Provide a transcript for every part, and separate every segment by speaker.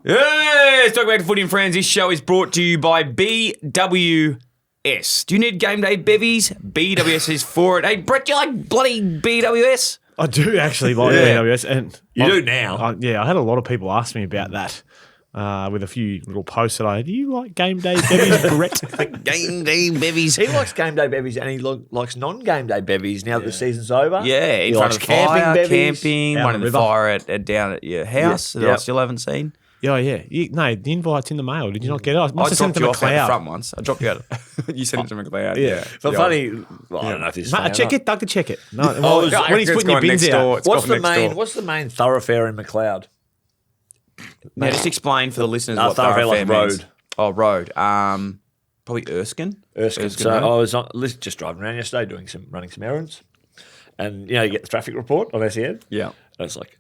Speaker 1: Yes, welcome back to Footy Friends. This show is brought to you by BWS. Do you need game day bevies? BWS is for it. Hey, Brett, do you like bloody BWS?
Speaker 2: I do actually like BWS. And
Speaker 3: You do now.
Speaker 2: I had a lot of people ask me about that with a few little posts that do you like game day bevies, Brett?
Speaker 1: Game day bevies.
Speaker 3: He likes game day bevies and he likes non-game day bevies now that the season's over.
Speaker 1: Yeah, in
Speaker 3: He
Speaker 1: front
Speaker 3: likes
Speaker 1: of the fire,
Speaker 3: bevies.
Speaker 1: camping,
Speaker 2: Out
Speaker 1: one
Speaker 2: on
Speaker 1: in the
Speaker 2: the river.
Speaker 1: fire down at your house that I
Speaker 3: Yep.
Speaker 1: still haven't seen.
Speaker 2: Yeah. The invite's in the mail. Did you not get it? I
Speaker 1: I
Speaker 2: must have sent
Speaker 1: dropped
Speaker 2: it
Speaker 1: you
Speaker 2: to
Speaker 1: off out the
Speaker 2: McLeod.
Speaker 1: front once. I dropped you out. You sent it to McLeod.
Speaker 2: Yeah.
Speaker 3: But funny, well, I don't know if this is funny or
Speaker 2: Check
Speaker 3: not.
Speaker 2: it, Doug, to check it. No,
Speaker 3: Oh,
Speaker 2: when he's putting your bins out.
Speaker 3: What's the main thoroughfare in McLeod?
Speaker 1: Now, just explain for the listeners what
Speaker 3: thoroughfare,
Speaker 1: thoroughfare
Speaker 3: like
Speaker 1: means.
Speaker 3: road.
Speaker 1: Oh, road. Probably Erskine.
Speaker 3: So
Speaker 1: Road.
Speaker 3: I was just driving around yesterday running some errands, and you get the traffic report on SEN.
Speaker 1: Yeah.
Speaker 3: And it's like,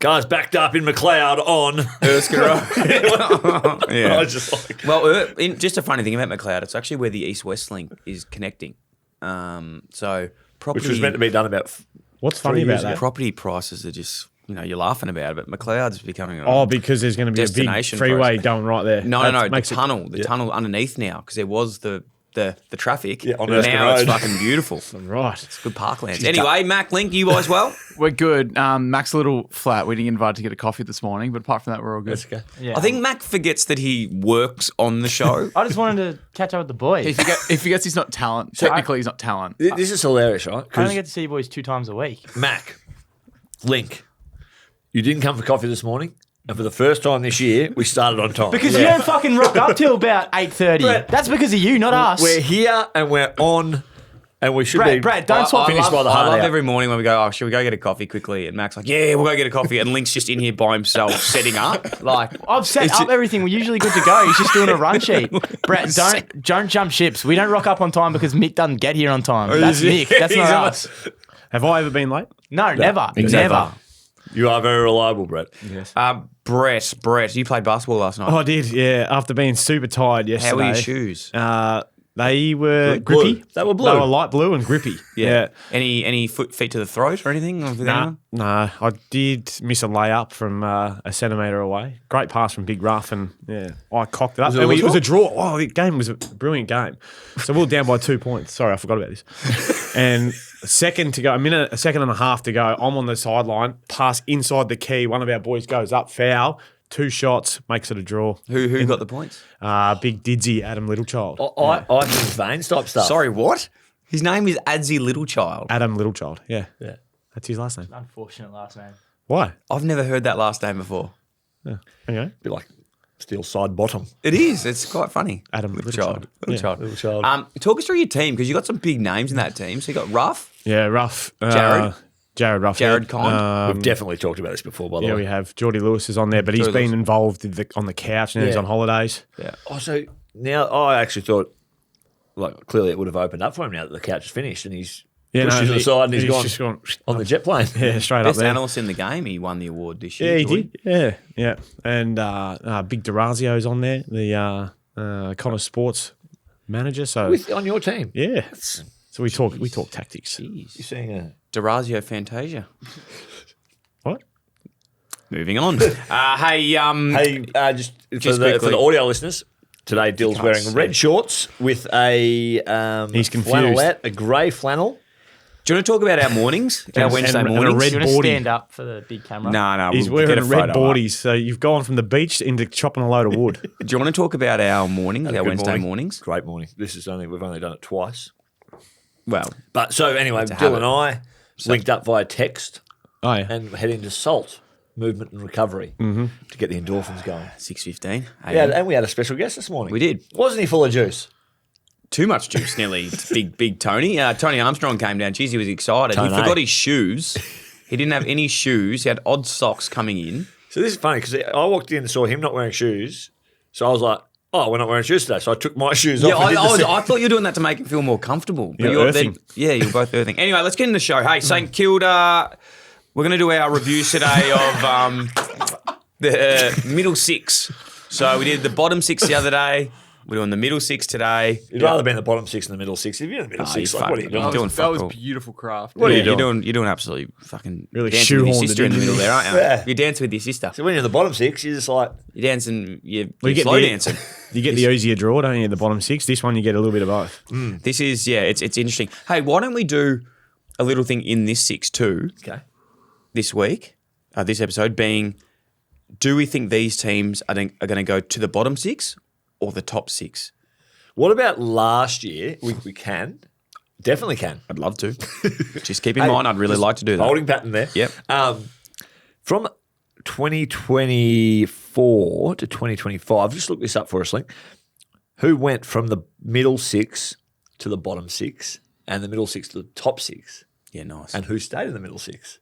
Speaker 3: cars backed up in McLeod on
Speaker 1: Erskine Road.
Speaker 3: I was just like,
Speaker 1: Well, just a funny thing about McLeod, it's actually where the East-West link is connecting. So property,
Speaker 3: which was meant to be done about.
Speaker 2: What's funny about that?
Speaker 1: property prices are just, you're laughing about it, but McLeod's becoming
Speaker 2: Because there's going to be a big
Speaker 1: destination
Speaker 2: freeway
Speaker 1: for us.
Speaker 2: going right there.
Speaker 1: No,
Speaker 2: That
Speaker 1: the
Speaker 2: makes it-
Speaker 1: tunnel underneath now, because there was the traffic.
Speaker 3: Yeah, on
Speaker 1: now
Speaker 3: Erskine
Speaker 1: it's
Speaker 3: Road.
Speaker 1: fucking beautiful.
Speaker 2: Right.
Speaker 1: Good parklands. Anyway, Mac, Link, you guys well?
Speaker 4: We're good. Mac's a little flat. We didn't get invited to get a coffee this morning, but apart from that, we're all good.
Speaker 3: That's okay.
Speaker 5: Yeah.
Speaker 1: I think Mac forgets that he works on the show.
Speaker 5: I just wanted to catch up with the boys.
Speaker 4: He forgets he's not talent. Technically, he's not talent.
Speaker 3: This is hilarious, right?
Speaker 5: I only
Speaker 3: Because
Speaker 5: get to see you boys 2 times a week.
Speaker 3: Mac, Link, you didn't come for coffee this morning, and for the first time this year, we started on time.
Speaker 5: Because you don't fucking rock up till about 8:30.
Speaker 3: Brett,
Speaker 5: That's because of you, not us.
Speaker 3: We're here and we're on, and we should be.
Speaker 5: Brett, don't swap.
Speaker 3: finished by the
Speaker 1: I
Speaker 3: hard
Speaker 1: love
Speaker 3: out.
Speaker 1: every morning when we go, should we go get a coffee quickly? And Mac's like, yeah, we'll go get a coffee. And Link's just in here by himself setting up. Like,
Speaker 5: I've set up everything. We're usually good to go. He's just doing a run sheet. Brett, don't jump ships. We don't rock up on time because Mick doesn't get here on time. That's Mick. That's not us.
Speaker 2: Have I ever been late?
Speaker 5: No, never.
Speaker 3: Exactly.
Speaker 5: Never.
Speaker 3: You are very reliable, Brett.
Speaker 2: Yes.
Speaker 1: Brett, you played basketball last night.
Speaker 2: I did, yeah. After being super tired yesterday.
Speaker 1: How were your shoes?
Speaker 2: They were
Speaker 3: Blue.
Speaker 2: grippy.
Speaker 3: They were blue.
Speaker 2: They were light blue and grippy. Yeah.
Speaker 1: Any feet to the throat or anything?
Speaker 2: No, I did miss a layup from a centimetre away. Great pass from Big Ruff, and I cocked it up. It was a draw. Oh, the game was a brilliant game. So we were down by 2 points. Sorry, I forgot about this. And a second and a half to go. I'm on the sideline, pass inside the key. One of our boys goes up, foul. 2 shots, makes it a draw.
Speaker 1: Who got the points?
Speaker 2: Big Didsy, Adam Littlechild.
Speaker 3: I think Veins type stuff.
Speaker 1: Sorry, what? His name is Adzi Littlechild.
Speaker 2: Adam Littlechild, yeah.
Speaker 3: Yeah.
Speaker 2: That's his last name.
Speaker 5: Unfortunate last name.
Speaker 2: Why?
Speaker 1: I've never heard that last name before.
Speaker 2: Okay.
Speaker 3: Be like steel side bottom.
Speaker 1: It is. It's quite funny.
Speaker 2: Adam
Speaker 1: Littlechild.
Speaker 2: Littlechild.
Speaker 1: Littlechild. Talk us through your team, because you got some big names in that team. So you got Ruff.
Speaker 2: Yeah, Ruff.
Speaker 1: Jared
Speaker 2: Ruff.
Speaker 1: Jared Kind.
Speaker 3: We've definitely talked about this before, by the
Speaker 2: Yeah,
Speaker 3: way.
Speaker 2: we have. Geordie Lewis is on there, but he's
Speaker 1: Geordie
Speaker 2: been
Speaker 1: Lewis.
Speaker 2: involved on the couch now. He's
Speaker 3: Yeah.
Speaker 2: on holidays.
Speaker 1: Yeah.
Speaker 3: Oh, so now I actually thought, like, clearly it would have opened up for him now that the couch is finished and he's pushed to the side and he's
Speaker 2: just
Speaker 3: gone on the jet plane.
Speaker 2: Yeah, straight up
Speaker 1: Best
Speaker 2: there.
Speaker 1: analyst in the game. He won the award this
Speaker 2: Yeah,
Speaker 1: year.
Speaker 2: he did. Yeah. And Big Durazio's on there, the Connor Sports manager. So
Speaker 3: On your team.
Speaker 2: yeah, so we talk tactics.
Speaker 3: You're seeing a...
Speaker 1: Durazio Fantasia.
Speaker 2: What?
Speaker 1: Moving on. Hey,
Speaker 3: just
Speaker 1: Just
Speaker 3: for the
Speaker 1: quickly.
Speaker 3: audio listeners, today Dill's
Speaker 1: can't
Speaker 3: wearing
Speaker 1: see.
Speaker 3: red shorts with a
Speaker 2: He's confused.
Speaker 3: flannelette, a grey flannel.
Speaker 1: do you want to talk about our mornings? Our Wednesday
Speaker 2: and a
Speaker 1: mornings?
Speaker 2: red
Speaker 5: Do you want to
Speaker 2: boardy.
Speaker 5: stand up for the big camera?
Speaker 1: No,
Speaker 2: He's
Speaker 1: we'll get
Speaker 2: wearing
Speaker 1: a
Speaker 2: red
Speaker 1: photo up.
Speaker 2: boardies, so you've gone from the beach into chopping a load of wood.
Speaker 1: Do you want to talk about our mornings, our
Speaker 3: Good
Speaker 1: Wednesday
Speaker 3: morning.
Speaker 1: mornings?
Speaker 3: Great morning. We've only done it twice.
Speaker 1: Well,
Speaker 3: But so anyway,
Speaker 1: a
Speaker 3: Dill
Speaker 1: habit.
Speaker 3: and I linked up via text
Speaker 2: Oh yeah.
Speaker 3: and head into SALT, movement and recovery, to get the endorphins going.
Speaker 1: 6:15.
Speaker 3: Yeah, and we had a special guest this morning.
Speaker 1: We did.
Speaker 3: Wasn't he full of juice?
Speaker 1: Too much juice, nearly. It's big Tony. Tony Armstrong came down. Jeez, he was excited.
Speaker 3: Tony.
Speaker 1: He forgot his shoes. He didn't have any shoes. He had odd socks coming in.
Speaker 3: So this is funny because I walked in and saw him not wearing shoes. So I was like, oh, we're not wearing shoes today. So I took my shoes
Speaker 1: Yeah,
Speaker 3: off. and did the same.
Speaker 1: I thought you were doing that to make him feel more comfortable. But
Speaker 2: You're earthing.
Speaker 1: you're both earthing. Anyway, let's get in the show. Hey, St Kilda, we're going to do our reviews today of the middle six. So we did the bottom six the other day. We're doing the middle six today.
Speaker 3: You'd rather be in the bottom six than the middle six. If you're in the middle six, like, what are you doing?
Speaker 1: You're doing
Speaker 4: That
Speaker 1: fuck
Speaker 4: was
Speaker 1: all.
Speaker 4: beautiful craft.
Speaker 3: What are you
Speaker 1: You're
Speaker 3: doing?
Speaker 1: doing absolutely fucking
Speaker 2: Really
Speaker 1: dancing with your
Speaker 2: shoehorned
Speaker 1: sister
Speaker 2: it
Speaker 1: in the
Speaker 2: in,
Speaker 1: middle
Speaker 2: didn't
Speaker 1: there, aren't you?
Speaker 3: Yeah.
Speaker 1: You're dancing with your sister.
Speaker 3: So when you're in the bottom six, you're just like,
Speaker 1: You're dancing. You're
Speaker 2: You get
Speaker 1: slow
Speaker 2: the-
Speaker 1: dancing.
Speaker 2: You get the easier draw, don't you? The bottom six. This one, you get a little bit of both.
Speaker 1: This is it's interesting. Hey, why don't we do a little thing in this 6-2
Speaker 3: okay.
Speaker 1: this week? This episode being, do we think these teams are going to go to the bottom six or the top six?
Speaker 3: What about last year? We can. Definitely can.
Speaker 1: I'd love to. Just keep in mind, I'd really like to do that.
Speaker 3: Holding pattern there.
Speaker 1: Yep.
Speaker 3: From 2024 to 2025, just look this up for us, Link. Who went from the middle six to the bottom six and the middle six to the top six?
Speaker 1: Yeah, nice.
Speaker 3: And who stayed in the middle six?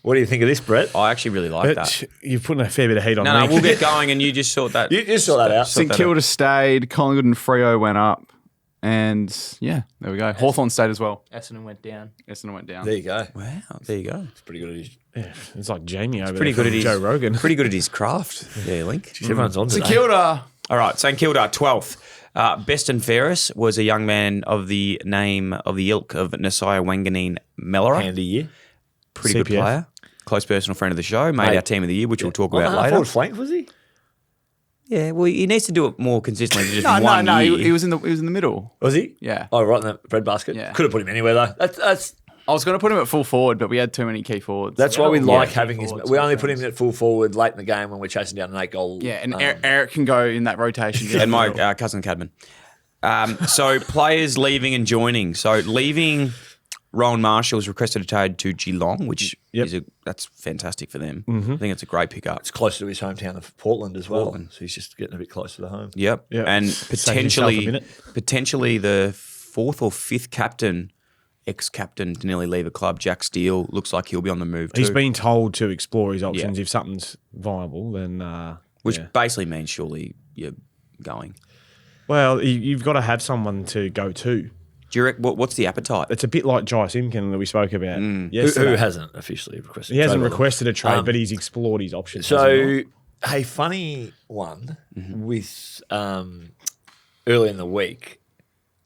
Speaker 3: What do you think of this, Brett?
Speaker 1: I actually really like that.
Speaker 2: But you're putting a fair bit of heat on
Speaker 1: No,
Speaker 2: me.
Speaker 1: we'll get going, and you just sort that.
Speaker 3: You just saw that out.
Speaker 4: St Kilda stayed. Collingwood and Freo went up. And yeah, there we go. Hawthorn stayed as well.
Speaker 5: Essendon went down.
Speaker 4: Essendon went down.
Speaker 3: There you go.
Speaker 1: Wow, there you go.
Speaker 3: It's pretty good at his.
Speaker 2: Yeah, it's like Jamie over
Speaker 1: Pretty
Speaker 2: there
Speaker 1: good at
Speaker 2: from
Speaker 1: his
Speaker 2: Joe Rogan.
Speaker 1: Pretty good at his craft. Yeah, Link.
Speaker 3: Everyone's on
Speaker 4: St
Speaker 3: today.
Speaker 4: Kilda.
Speaker 1: All right, St Kilda, 12th. Best and fairest was a young man of the name of the ilk of Nasiah Wanganeen Mellora.
Speaker 3: Handy year.
Speaker 1: Pretty good
Speaker 2: CPF.
Speaker 1: player. Close personal friend of the show. Made
Speaker 3: Mate.
Speaker 1: our team of the year, which we'll talk
Speaker 3: On the
Speaker 1: about
Speaker 3: half
Speaker 1: later.
Speaker 3: forward flank, was he?
Speaker 1: Yeah, well, he needs to do it more consistently than just
Speaker 4: No,
Speaker 1: one
Speaker 4: no.
Speaker 1: year.
Speaker 4: He was in the middle.
Speaker 3: Was he?
Speaker 4: Yeah.
Speaker 3: Oh, right in the breadbasket.
Speaker 4: Yeah.
Speaker 3: Could have put him anywhere though. That's
Speaker 4: I was going to put him at full forward, but we had too many key forwards.
Speaker 3: That's why we
Speaker 5: Yeah,
Speaker 3: like
Speaker 5: key
Speaker 3: having his.
Speaker 5: forwards,
Speaker 3: We only
Speaker 5: key
Speaker 3: put him at full forward late in the game when we're chasing down an 8-goal.
Speaker 4: Yeah, and Eric can go in that rotation.
Speaker 1: And my cousin Cadman. So players leaving and joining. So leaving, Rowan Marshall was requested to trade to Geelong, which is that's fantastic for them. I think it's a great pickup.
Speaker 3: It's closer to his hometown of Portland as well, so he's just getting a bit closer to home.
Speaker 1: Yep.
Speaker 2: Yep.
Speaker 1: And
Speaker 2: Saves yourself a minute.
Speaker 1: potentially the fourth or fifth captain, ex-captain to nearly leave a club, Jack Steele, looks like he'll be on the move too.
Speaker 2: He's been told to explore his options. If something's viable, then
Speaker 1: which
Speaker 2: yeah.
Speaker 1: basically means surely you're going.
Speaker 2: Well, you've got to have someone to go to.
Speaker 1: Do you reckon, what's the appetite?
Speaker 2: It's a bit like Jai Simkin that we spoke about
Speaker 3: Who
Speaker 2: yesterday.
Speaker 3: hasn't officially requested?
Speaker 2: He hasn't
Speaker 3: trade,
Speaker 2: requested a trade, but he's explored his options.
Speaker 3: So,
Speaker 2: hasn't
Speaker 3: hey, funny one with early in the week,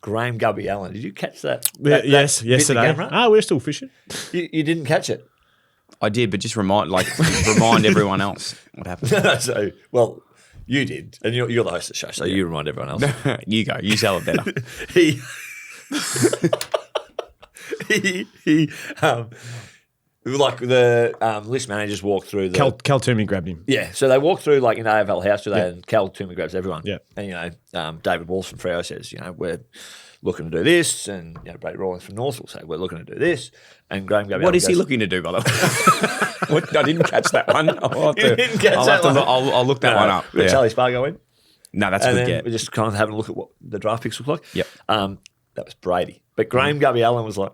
Speaker 3: Graham Gubby Allan. Did you catch that?
Speaker 2: he?
Speaker 3: bit
Speaker 2: Yes,
Speaker 3: in the
Speaker 2: yesterday.
Speaker 3: camera?
Speaker 2: We're still fishing.
Speaker 3: You didn't catch it.
Speaker 1: I did, but just remind everyone else what happened.
Speaker 3: So, well, you did, and you're the host of the show, so you remind everyone else.
Speaker 1: You go. You sell it better.
Speaker 3: he like the list managers walk through the
Speaker 2: Cal Toomey grabbed him.
Speaker 3: yeah, so they walk through like in AFL House today,
Speaker 2: Yeah.
Speaker 3: and Cal Toomey grabs everyone.
Speaker 2: Yeah.
Speaker 3: And David Walsh from Freo says, we're looking to do this, and Brady Rawlings from North will say we're looking to do this, and Graham Gubby.
Speaker 1: What is he looking to do, by the way? I didn't catch that one. I'll
Speaker 3: didn't catch that one?
Speaker 1: I'll look that one up.
Speaker 3: Let
Speaker 1: Yeah.
Speaker 3: Charlie Spargo in,
Speaker 1: No, that's
Speaker 3: and
Speaker 1: a good
Speaker 3: then
Speaker 1: get.
Speaker 3: we're just kind of having a look at what the draft picks look like.
Speaker 1: Yep.
Speaker 3: That was Brady, but Graham Gubby Allan was like,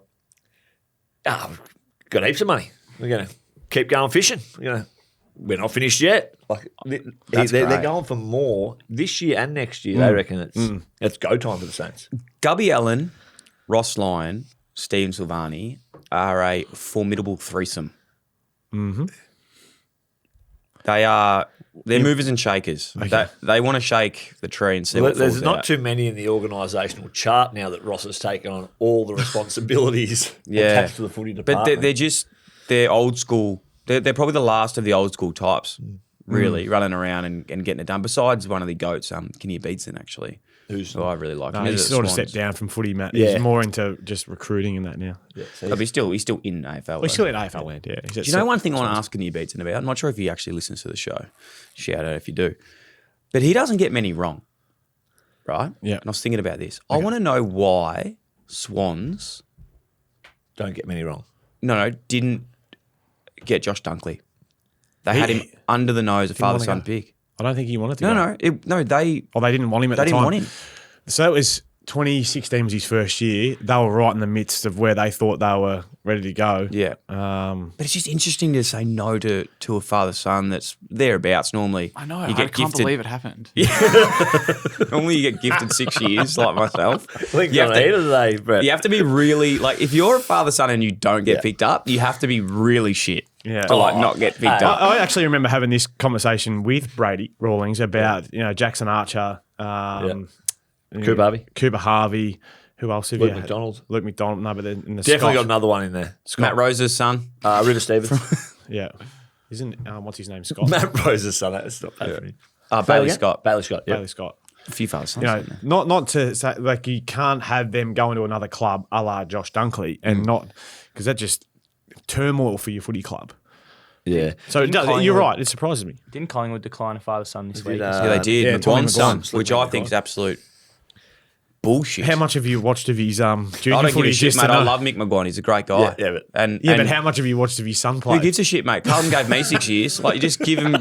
Speaker 3: we've got heaps of money. We're going to keep going fishing. We're not finished yet. Like they're
Speaker 1: great.
Speaker 3: going for more this year and next year. They reckon it's go time for the Saints.
Speaker 1: Gubby Allen, Ross Lyon, Steve Silvani are a formidable threesome. Mm-hmm. They're movers and shakers. They want to shake the tree and see what
Speaker 3: There's
Speaker 1: falls
Speaker 3: not
Speaker 1: out.
Speaker 3: too many in the organisational chart now that Ross has taken on all the responsibilities attached to the footy
Speaker 1: But
Speaker 3: department.
Speaker 1: they're old school. They're probably the last of the old school types, really, running around and getting it done. Besides one of the goats, Kenny Beatson, actually, who I really like.
Speaker 2: No,
Speaker 1: Him.
Speaker 2: he's
Speaker 1: He's at
Speaker 2: sort of
Speaker 1: Swans.
Speaker 2: stepped down from footy, Matt.
Speaker 3: Yeah.
Speaker 2: He's more into just recruiting and that now.
Speaker 1: But he's still in AFL.
Speaker 2: Well, he's still in AFL land, yeah.
Speaker 1: Do you know one thing I want to ask Kenny Beatson about? I'm not sure if he actually listens to the show. Shout out if you do. But he doesn't get many wrong, right?
Speaker 2: Yeah.
Speaker 1: And I was thinking about this. I want to know why Swans
Speaker 3: Don't get me wrong.
Speaker 1: didn't get Josh Dunkley. They had him under the nose of father-son pick.
Speaker 2: I don't think he wanted to go.
Speaker 1: They
Speaker 2: Well, they didn't want him at the
Speaker 1: didn't
Speaker 2: time.
Speaker 1: want him.
Speaker 2: So it was 2016 was his first year. They were right in the midst of where they thought they were ready to go.
Speaker 1: Yeah. But it's just interesting to say no to a father-son that's thereabouts normally.
Speaker 4: I know.
Speaker 1: You
Speaker 4: I
Speaker 1: get
Speaker 4: can't
Speaker 1: gifted.
Speaker 4: believe it happened.
Speaker 1: Normally you get gifted 6 years, like myself.
Speaker 3: I think
Speaker 1: You have to-
Speaker 3: today, Brett.
Speaker 1: You have to be really like if you're a father-son and you don't get picked up, you have to be really shit
Speaker 2: Yeah.
Speaker 1: to like not get picked up.
Speaker 2: I actually remember having this conversation with Brady Rawlings about Jackson Archer,
Speaker 3: Cooper Harvey.
Speaker 2: Cooper Harvey. Who else have
Speaker 3: Luke
Speaker 2: you had?
Speaker 3: McDonald.
Speaker 2: Luke McDonald. No, but then in the
Speaker 3: Definitely got
Speaker 2: Scott.
Speaker 3: another one in there.
Speaker 1: Matt Rose's son.
Speaker 3: Ritter Stevens.
Speaker 2: Yeah. Isn't what's his name? Scott.
Speaker 3: Matt Rose's son. That's not bad for me.
Speaker 1: Bailey Scott.
Speaker 3: Bailey Scott. Yeah.
Speaker 2: Bailey Scott.
Speaker 1: A few fellas sons.
Speaker 2: You know,
Speaker 1: isn't there?
Speaker 2: not to say like you can't have them go into another club a la Josh Dunkley and not because that just turmoil for your footy club.
Speaker 3: Yeah.
Speaker 2: So it does,
Speaker 5: Collingwood-
Speaker 2: you're right. It surprises me.
Speaker 5: Didn't Collingwood decline a father-son this week?
Speaker 1: Yeah, they did.
Speaker 2: yeah, Tommy
Speaker 1: McGuan's son,
Speaker 2: McGuan.
Speaker 1: which I think is absolute bullshit.
Speaker 2: How much have you watched of his
Speaker 1: I
Speaker 2: junior
Speaker 1: don't give a
Speaker 2: footy?
Speaker 1: shit,
Speaker 2: Just
Speaker 1: mate.
Speaker 2: to
Speaker 1: I
Speaker 2: know-
Speaker 1: love Mick McGuan. He's a great guy.
Speaker 3: Yeah, but-
Speaker 1: and
Speaker 2: but how much have you watched of his son play?
Speaker 1: who gives a shit, mate? Carlton gave me 6 years. Like, you just give him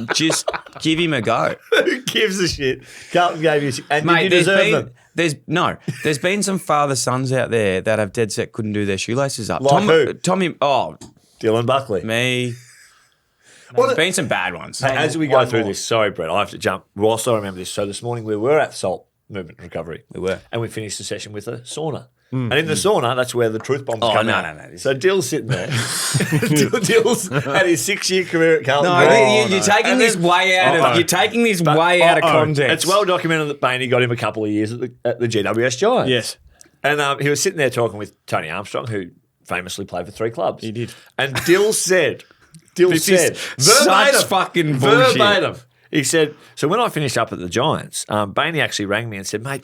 Speaker 1: a go.
Speaker 3: Who gives a shit? Carlton gave you, and
Speaker 1: Mate,
Speaker 3: you deserve them.
Speaker 1: there's been some father sons out there that have dead set couldn't do their shoelaces up.
Speaker 3: Like who?
Speaker 1: Tommy,
Speaker 3: Dylan Buckley.
Speaker 1: me.
Speaker 3: Well,
Speaker 1: There's been some bad ones.
Speaker 3: Hey, as we go through this, sorry, Brett, I have to jump. Whilst I remember this, so this morning we were at Salt Movement Recovery.
Speaker 1: We were.
Speaker 3: And we finished the session with a sauna. And in the sauna, that's where the truth bombs
Speaker 1: Oh,
Speaker 3: come
Speaker 1: no,
Speaker 3: out.
Speaker 1: no.
Speaker 3: So Dill's sitting there. Dill's had his 6-year career at Carlton.
Speaker 1: You're taking this way out of context.
Speaker 3: It's well documented that Bainey got him a couple of years at the GWS Giants.
Speaker 2: Yes.
Speaker 3: And he was sitting there talking with Tony Armstrong, who famously played for 3 clubs.
Speaker 2: He did.
Speaker 3: And Dill said,
Speaker 1: This is such fucking bullshit.
Speaker 3: verbatim, he said, so when I finished up at the Giants, Bainey actually rang me and said, mate,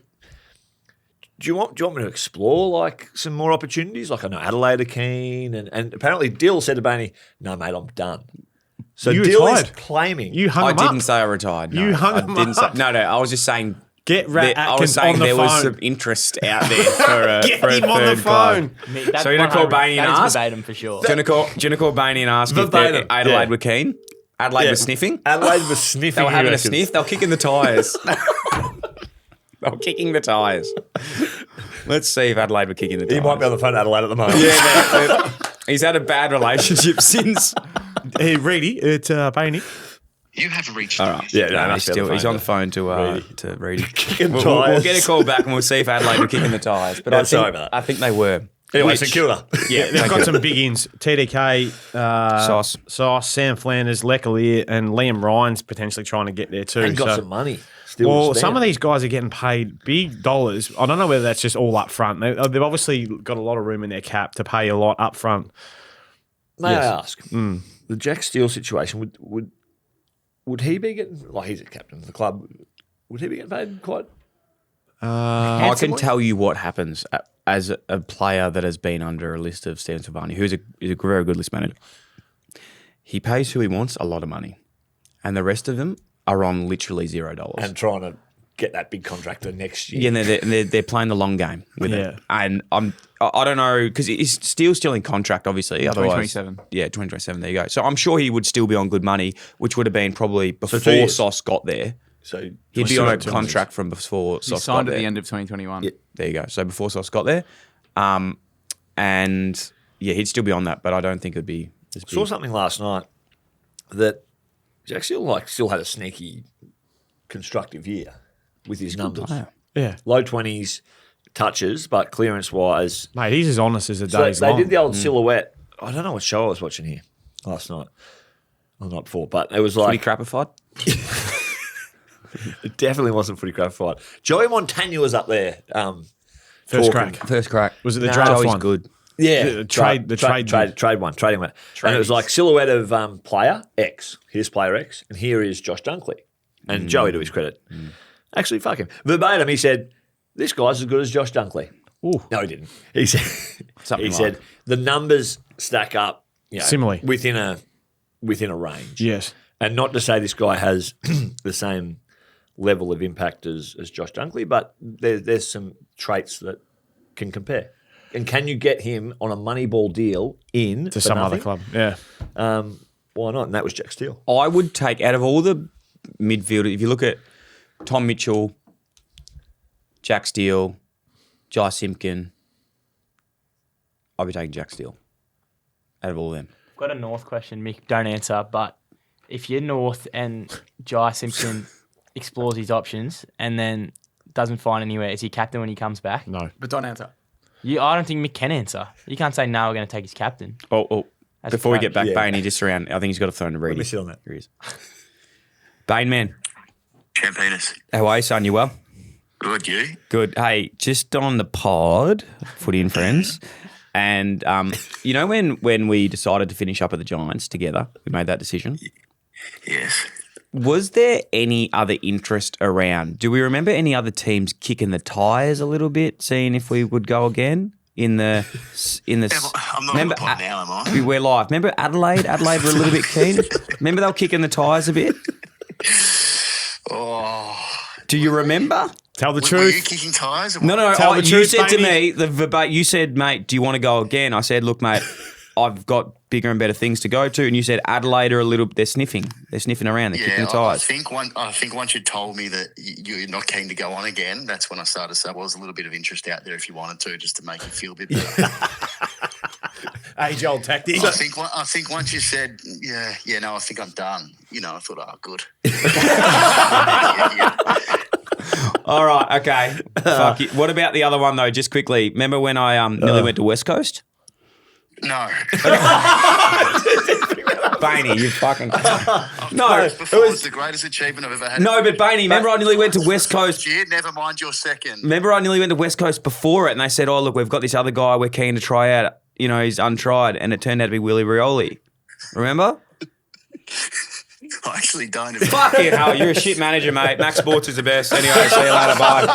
Speaker 3: do you want me to explore like some more opportunities? Like I know Adelaide are keen. And apparently Dill said to Bainey, no, mate, I'm done. So
Speaker 2: You
Speaker 3: Dill is
Speaker 2: retired.
Speaker 3: claiming.
Speaker 2: You hung
Speaker 1: I
Speaker 2: him
Speaker 1: didn't
Speaker 2: up.
Speaker 1: say I retired. No.
Speaker 2: You hung
Speaker 1: I
Speaker 2: him
Speaker 1: didn't
Speaker 2: up.
Speaker 1: say. No. I was just saying.
Speaker 2: Get Rat
Speaker 1: I was
Speaker 2: Atkins
Speaker 1: saying
Speaker 2: on the
Speaker 1: there
Speaker 2: phone.
Speaker 1: was some interest out there for a
Speaker 2: Get
Speaker 1: for a
Speaker 2: him on the
Speaker 1: third guy.
Speaker 2: phone.
Speaker 5: That's
Speaker 1: So you're gonna call Bainey and
Speaker 5: that is
Speaker 1: ask?
Speaker 5: verbatim for sure.
Speaker 1: Do you want to call Bainey and ask if
Speaker 3: Verbatim,
Speaker 1: Adelaide
Speaker 3: yeah.
Speaker 1: were keen? Adelaide
Speaker 3: Yeah.
Speaker 1: was sniffing.
Speaker 3: Adelaide was sniffing.
Speaker 1: They were
Speaker 3: he
Speaker 1: having a
Speaker 3: reckons.
Speaker 1: sniff. They were kicking the tyres. They were kicking the tyres. Let's see if Adelaide were kicking the tyres.
Speaker 3: He might be on the phone to Adelaide at the moment.
Speaker 1: Yeah, he's had a bad relationship since.
Speaker 2: Hey, Reedy, it's Bainey.
Speaker 6: You have reached.
Speaker 1: All right.
Speaker 3: Yeah, no,
Speaker 1: No,
Speaker 3: that's
Speaker 1: he's on the phone to
Speaker 3: Reedy. Kicking
Speaker 1: We'll
Speaker 3: tyres.
Speaker 1: get a call back and we'll see if Adelaide were kicking the tyres. But
Speaker 3: Yeah,
Speaker 1: I
Speaker 3: sorry
Speaker 1: think,
Speaker 3: about that.
Speaker 1: I think they were.
Speaker 3: Anyway,
Speaker 1: Which-
Speaker 3: St Kilda.
Speaker 1: Yeah,
Speaker 2: They've got some big ins. TDK,
Speaker 1: Sauce.
Speaker 2: Sam Flanders, Leclerc, and Liam Ryan's potentially trying to get there too.
Speaker 3: And got
Speaker 2: So-
Speaker 3: some money. Still
Speaker 2: Well,
Speaker 3: spent.
Speaker 2: some of these guys are getting paid big dollars. I don't know whether that's just all up front. They've obviously got a lot of room in their cap to pay a lot up front.
Speaker 3: May I ask, the Jack Steele situation, would he be getting, like he's a captain of the club, would he be getting paid quite?
Speaker 1: I can tell you what happens as a player that has been under a list of Stephen Silvani, who's a very good list manager. He pays who he wants a lot of money, and the rest of them are on literally $0.
Speaker 3: And trying to get that big contractor next year.
Speaker 1: Yeah, and they're playing the long game with it. And I don't know, because he's still in contract, obviously. Otherwise,
Speaker 4: 2027.
Speaker 1: Yeah, 2027. There you go. So I'm sure he would still be on good money, which would have been probably before
Speaker 3: 2 years.
Speaker 1: Sauce got there.
Speaker 3: So
Speaker 1: He'd be
Speaker 3: still
Speaker 1: on a
Speaker 3: got 2 years.
Speaker 1: contract from before
Speaker 4: He
Speaker 1: Sauce
Speaker 4: signed
Speaker 1: got
Speaker 4: at the
Speaker 1: there.
Speaker 4: end of 2021.
Speaker 1: There you go. So before Sauce got there. And yeah, he'd still be on that, but I don't think it'd be as big.
Speaker 3: Saw something last night that Jack Steele still had a sneaky constructive year with his numbers.
Speaker 1: player.
Speaker 2: Yeah.
Speaker 3: Low 20s touches, but clearance wise.
Speaker 2: Mate, he's as honest as the
Speaker 3: So
Speaker 2: day's
Speaker 3: they
Speaker 2: long.
Speaker 3: did the old silhouette. I don't know what show I was watching here last night. Or the night before, but it was
Speaker 1: Footy
Speaker 3: like
Speaker 1: crapified.
Speaker 3: it definitely wasn't Footy Craft. Joey Montagna was up there.
Speaker 2: First
Speaker 3: talking.
Speaker 2: crack.
Speaker 1: First crack.
Speaker 2: Was it the
Speaker 3: No,
Speaker 2: draft
Speaker 1: Joey's
Speaker 2: one?
Speaker 1: good.
Speaker 3: Yeah,
Speaker 2: The trade one.
Speaker 3: trading one. And it was like silhouette of player X. Here's player X, and here is Josh Dunkley. And Joey, to his credit, actually, fuck him. Verbatim, he said, "This guy's as good as Josh Dunkley."
Speaker 2: Ooh.
Speaker 3: No, he didn't. He said,
Speaker 1: Something
Speaker 3: he
Speaker 1: like.
Speaker 3: said the numbers stack up,
Speaker 2: Similarly.
Speaker 3: within a range.
Speaker 2: Yes.
Speaker 3: And not to say this guy has the same level of impact as Josh Dunkley, but there's some traits that can compare. And can you get him on a Moneyball deal
Speaker 2: To some other club. Yeah.
Speaker 3: Why not? And that was Jack Steele.
Speaker 1: I would take, out of all the midfielders, if you look at Tom Mitchell, Jack Steele, Jai Simpkin, I'd be taking Jack Steele out of all of them.
Speaker 5: Got a North question, Mick. Don't answer. But if you're North and Jai Simpson explores his options and then doesn't find anywhere, is he captain when he comes back?
Speaker 2: No.
Speaker 4: But don't answer.
Speaker 5: I don't think Mick can answer. You can't say, no, we're going to take his captain.
Speaker 1: Oh,
Speaker 5: That's
Speaker 1: before we
Speaker 5: fine.
Speaker 1: get back,
Speaker 3: Yeah.
Speaker 1: Bainey, just around, I think he's got a phone to read.
Speaker 3: Let me sit on that.
Speaker 1: Here he is. Bane, man,
Speaker 6: Champinas.
Speaker 1: how are you, son? You well?
Speaker 6: Good, you?
Speaker 1: Good. Hey, just on the pod, Footy and Friends, and you know when we decided to finish up at the Giants together, we made that decision.
Speaker 6: Yes.
Speaker 1: Was there any other interest around? Do we remember any other teams kicking the tyres a little bit, seeing if we would go again in the?
Speaker 6: I'm not on the pod now, am I?
Speaker 1: We're live. Remember Adelaide? Adelaide were a little bit keen. Remember they were kicking the tyres a bit.
Speaker 6: Oh.
Speaker 1: Do you remember?
Speaker 2: Tell the
Speaker 6: Were
Speaker 2: truth.
Speaker 6: you kicking tyres?
Speaker 1: No.
Speaker 2: Tell the
Speaker 1: You
Speaker 2: truth,
Speaker 1: said to
Speaker 2: baby.
Speaker 1: me, you said, mate, do you want to go again? I said, look, mate, I've got bigger and better things to go to. And you said Adelaide are a little, they're sniffing around, they're kicking the
Speaker 6: I
Speaker 1: tyres.
Speaker 6: think once you told me that you're not keen to go on again, that's when I started to say, well, there's a little bit of interest out there if you wanted to, just to make you feel a bit better.
Speaker 2: Age-old tactics.
Speaker 6: I think once you said, I think I'm done. I thought, oh, good.
Speaker 1: All right, okay. Fuck it. What about the other one though? Just quickly, remember when I nearly went to West Coast?
Speaker 6: No.
Speaker 1: Bainey, you fucking
Speaker 6: No, before it was the greatest achievement I've ever had.
Speaker 1: No, but Bainey, remember I nearly went to West Coast.
Speaker 6: Year, never mind your second.
Speaker 1: Remember I nearly went to West Coast before it, and they said, "Oh, look, we've got this other guy we're keen to try out. He's untried," and it turned out to be Willie Rioli. Remember?
Speaker 6: I actually don't.
Speaker 1: Fucking hell, you're a shit manager, mate. Max Sports is the best. Anyway, see you later. Bye.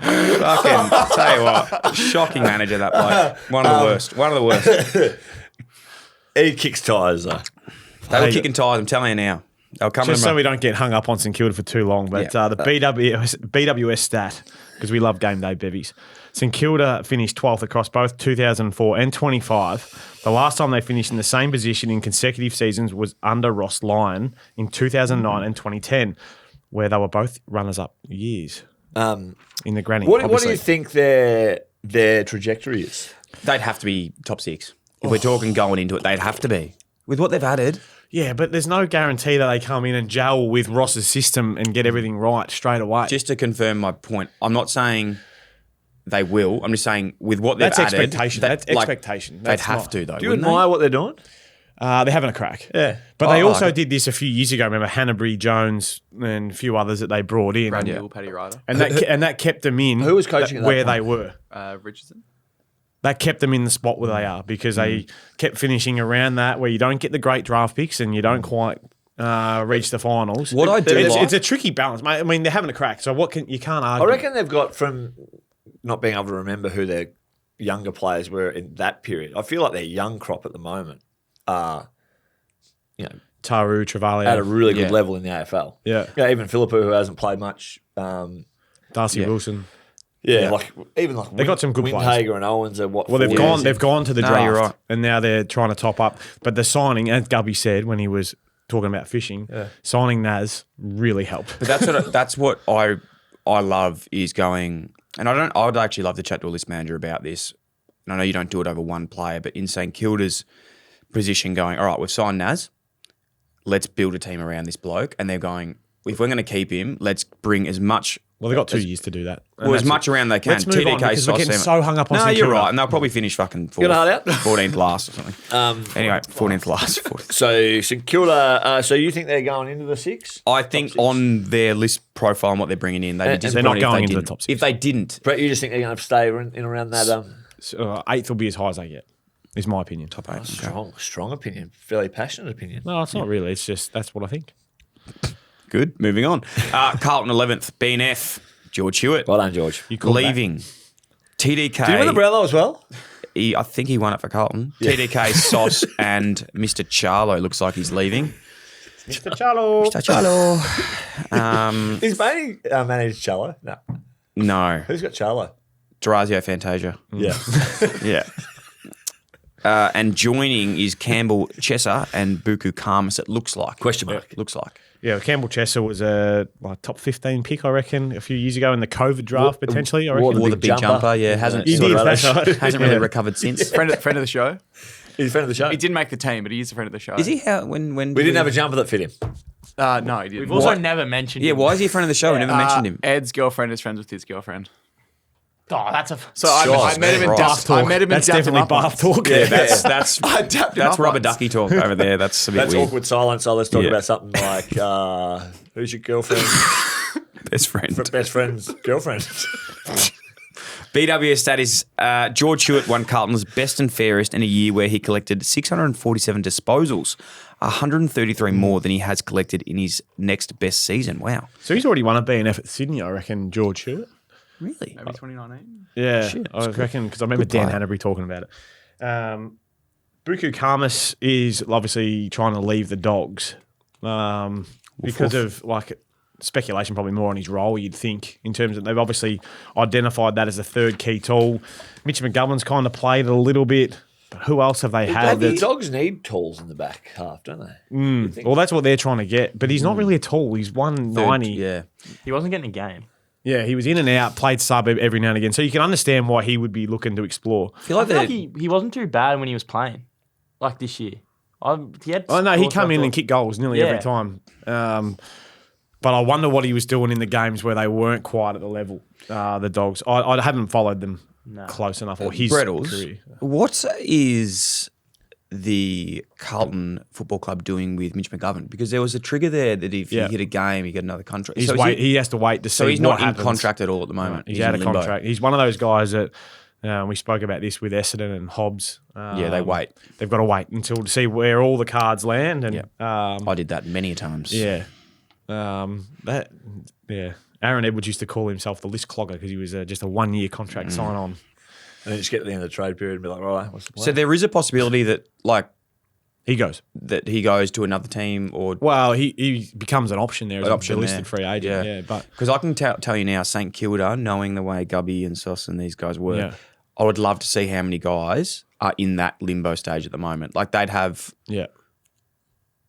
Speaker 1: Fucking tell you what, shocking manager that bloke. One of the worst.
Speaker 3: He kicks tyres though.
Speaker 1: They were kicking tyres. I'm telling you now. They'll come
Speaker 2: Just so we don't get hung up on St Kilda for too long, but the BWS stat, because we love game day bevies. St Kilda finished 12th across both 2004 and 25. The last time they finished in the same position in consecutive seasons was under Ross Lyon in 2009 and 2010, where they were both runners-up years in the granny.
Speaker 3: What do you think their trajectory is?
Speaker 1: They'd have to be top six. If we're talking going into it, they'd have to be. With what they've added.
Speaker 2: Yeah, but there's no guarantee that they come in and gel with Ross's system and get everything right straight away.
Speaker 1: Just to confirm my point, I'm not saying they will. I'm just saying with what they've
Speaker 2: That's
Speaker 1: added.
Speaker 2: expectation. That's expectation.
Speaker 1: They'd have to, though.
Speaker 3: Do you
Speaker 1: wouldn't
Speaker 3: admire what they're doing?
Speaker 2: They're having a crack.
Speaker 3: Yeah.
Speaker 2: But they also did this a few years ago. Remember Hanbury, Jones, and a few others that they brought in.
Speaker 4: Brad Hill, Paddy Ryder.
Speaker 2: And that kept them in.
Speaker 3: Who was coaching at that
Speaker 2: where
Speaker 3: point?
Speaker 2: they were?
Speaker 4: Richardson.
Speaker 2: That kept them in the spot where they are because they kept finishing around that where you don't get the great draft picks and you don't quite reach the finals.
Speaker 1: What I do
Speaker 2: it's,
Speaker 1: like-
Speaker 2: it's a tricky balance, mate. I mean, they're having a crack, so you can't argue.
Speaker 3: I reckon they've got from not being able to remember who their younger players were in that period. I feel like their young crop at the moment are,
Speaker 2: Taru, Travaglio.
Speaker 3: at a really good level in the AFL.
Speaker 2: Yeah.
Speaker 3: Even Philippou, who hasn't played much.
Speaker 2: Darcy Wilson.
Speaker 3: They
Speaker 2: got some good players.
Speaker 3: Windhager and Owens are what?
Speaker 2: Well, they've
Speaker 3: 4
Speaker 2: gone.
Speaker 3: years
Speaker 2: They've gone to the draft,
Speaker 1: you're right.
Speaker 2: and now they're trying to top up. But the signing, as Gubby said when he was talking about fishing, signing Naz really helped.
Speaker 1: But that's what I love is going, and I would actually love to chat to a list manager about this. And I know you don't do it over one player, but in St Kilda's position, going, all right, we've signed Naz, let's build a team around this bloke, and they're going, if we're going to keep him, let's bring as much.
Speaker 2: Well, they've got 2 years to do that.
Speaker 1: Well, as much around they can.
Speaker 2: Let's move on because we're getting so hung up on
Speaker 1: No,
Speaker 2: St
Speaker 1: you're
Speaker 2: Kilda.
Speaker 1: right, and they'll probably finish fucking
Speaker 3: Get hard out.
Speaker 1: 14th last or something. Anyway, 14th last.
Speaker 3: So St Kilda. So you think they're going into the six?
Speaker 1: I think on their list profile and what they're bringing in, they'd be
Speaker 2: they're not
Speaker 1: disappointed
Speaker 2: going
Speaker 1: if they
Speaker 2: into the
Speaker 1: didn't.
Speaker 2: top six.
Speaker 1: If they didn't,
Speaker 3: Brett, you just think they're going to stay in around that?
Speaker 2: Eighth will be as high as they get, is my opinion.
Speaker 1: top 8.
Speaker 3: Strong opinion, fairly passionate opinion.
Speaker 2: No, it's not really. It's just that's what I think.
Speaker 1: Good. Moving on. Carlton 11th, BNF, George Hewitt.
Speaker 3: Well done, George.
Speaker 2: You called
Speaker 1: Leaving. TDK.
Speaker 3: Did you win the Brownlow as well?
Speaker 1: I think he won it for Carlton. TDK, Sauce, and Mr. Charlo looks like he's leaving.
Speaker 2: Mr. Charlo.
Speaker 1: Mr. Charlo.
Speaker 3: Is Bainey managed Charlo? No.
Speaker 1: No.
Speaker 3: Who's got Charlo?
Speaker 1: Durazio Fantasia.
Speaker 3: Yeah.
Speaker 1: Yeah. And joining is Campbell Chesser and Buku Karmas, it looks like.
Speaker 3: Question mark.
Speaker 1: Looks like.
Speaker 2: Yeah, Campbell Chesser was a top 15 pick, I reckon, a few years ago in the COVID draft, potentially. I reckon.
Speaker 1: Wore the big jumper, yeah. Hasn't
Speaker 2: He did, that's right.
Speaker 1: hasn't really recovered since.
Speaker 4: Friend of the show.
Speaker 3: He's a friend of the show.
Speaker 4: He didn't make the team, but he is a friend of the show.
Speaker 1: Is he? How? When?
Speaker 3: We didn't have a jumper that fit him.
Speaker 4: No, he didn't.
Speaker 5: We've also never mentioned
Speaker 1: Yeah.
Speaker 5: him.
Speaker 1: Why is he a friend of the show? We never mentioned him.
Speaker 4: Ed's girlfriend is friends with his girlfriend.
Speaker 5: Oh, that's a...
Speaker 4: So I met him in
Speaker 1: Christ.
Speaker 4: I met him in
Speaker 2: That's definitely bath talk.
Speaker 1: Yeah, that's
Speaker 4: I dapped him
Speaker 1: that's
Speaker 4: up
Speaker 1: rubber
Speaker 4: once.
Speaker 1: ducky talk over there. That's a bit
Speaker 3: That's
Speaker 1: weird.
Speaker 3: awkward silence. So let's talk
Speaker 1: Yeah.
Speaker 3: about something like who's your girlfriend?
Speaker 1: best friend.
Speaker 3: Best friend's girlfriend.
Speaker 1: BWS status, George Hewitt won Carlton's best and fairest in a year where he collected 647 disposals, 133 more than he has collected in his next best season. Wow.
Speaker 2: So he's already won a BNF at Sydney, I reckon, George Hewitt.
Speaker 1: Really?
Speaker 4: Maybe 2019.
Speaker 2: Yeah,
Speaker 1: Shit,
Speaker 2: I reckon, because I remember Dan Hanbury talking about it. Buku Kamas is obviously trying to leave the Dogs because of like speculation, probably more on his role, you'd think, in terms of they've obviously identified that as the third key tool. Mitch McGovern's kind of played it a little bit, but who else have they had?
Speaker 3: The Dogs need tools in the back half, don't they?
Speaker 2: Well, that's what they're trying to get, but he's not really a tool. He's 190.
Speaker 1: Yeah.
Speaker 5: He wasn't getting a game.
Speaker 2: Yeah, he was in and out, played sub every now and again. So you can understand why he would be looking to explore.
Speaker 1: I feel like
Speaker 5: He wasn't too bad when he was playing, like this year.
Speaker 2: He come in and kick goals nearly every time. But I wonder what he was doing in the games where they weren't quite at the level, the Dogs. I haven't followed them close enough, or his
Speaker 1: Brettles,
Speaker 2: career.
Speaker 1: what is the Carlton Football Club doing with Mitch McGovern? Because there was a trigger there that if he hit a game, he get another contract.
Speaker 2: He has to wait to see.
Speaker 1: So he's
Speaker 2: what
Speaker 1: not in
Speaker 2: happens.
Speaker 1: contract at all at the moment.
Speaker 2: He's out
Speaker 1: in
Speaker 2: of
Speaker 1: limbo.
Speaker 2: contract. He's one of those guys that we spoke about this with Essendon and Hobbs.
Speaker 1: They wait.
Speaker 2: They've got to wait until to see where all the cards land. And
Speaker 1: I did that many times.
Speaker 2: yeah, Aaron Edwards used to call himself the list clogger because he was just a 1 year contract sign on.
Speaker 3: And then just get to the end of the trade period and be like, all right, what's the plan?
Speaker 1: So there is a possibility that
Speaker 2: He goes.
Speaker 1: that he goes to another team or
Speaker 2: Well, he becomes an option there as
Speaker 1: option
Speaker 2: a listed
Speaker 1: there.
Speaker 2: free agent. Yeah, but
Speaker 1: because I can tell you now, St Kilda, knowing the way Gubby and Sauce and these guys work,
Speaker 2: Yeah.
Speaker 1: I would love to see how many guys are in that limbo stage at the moment. Like they'd have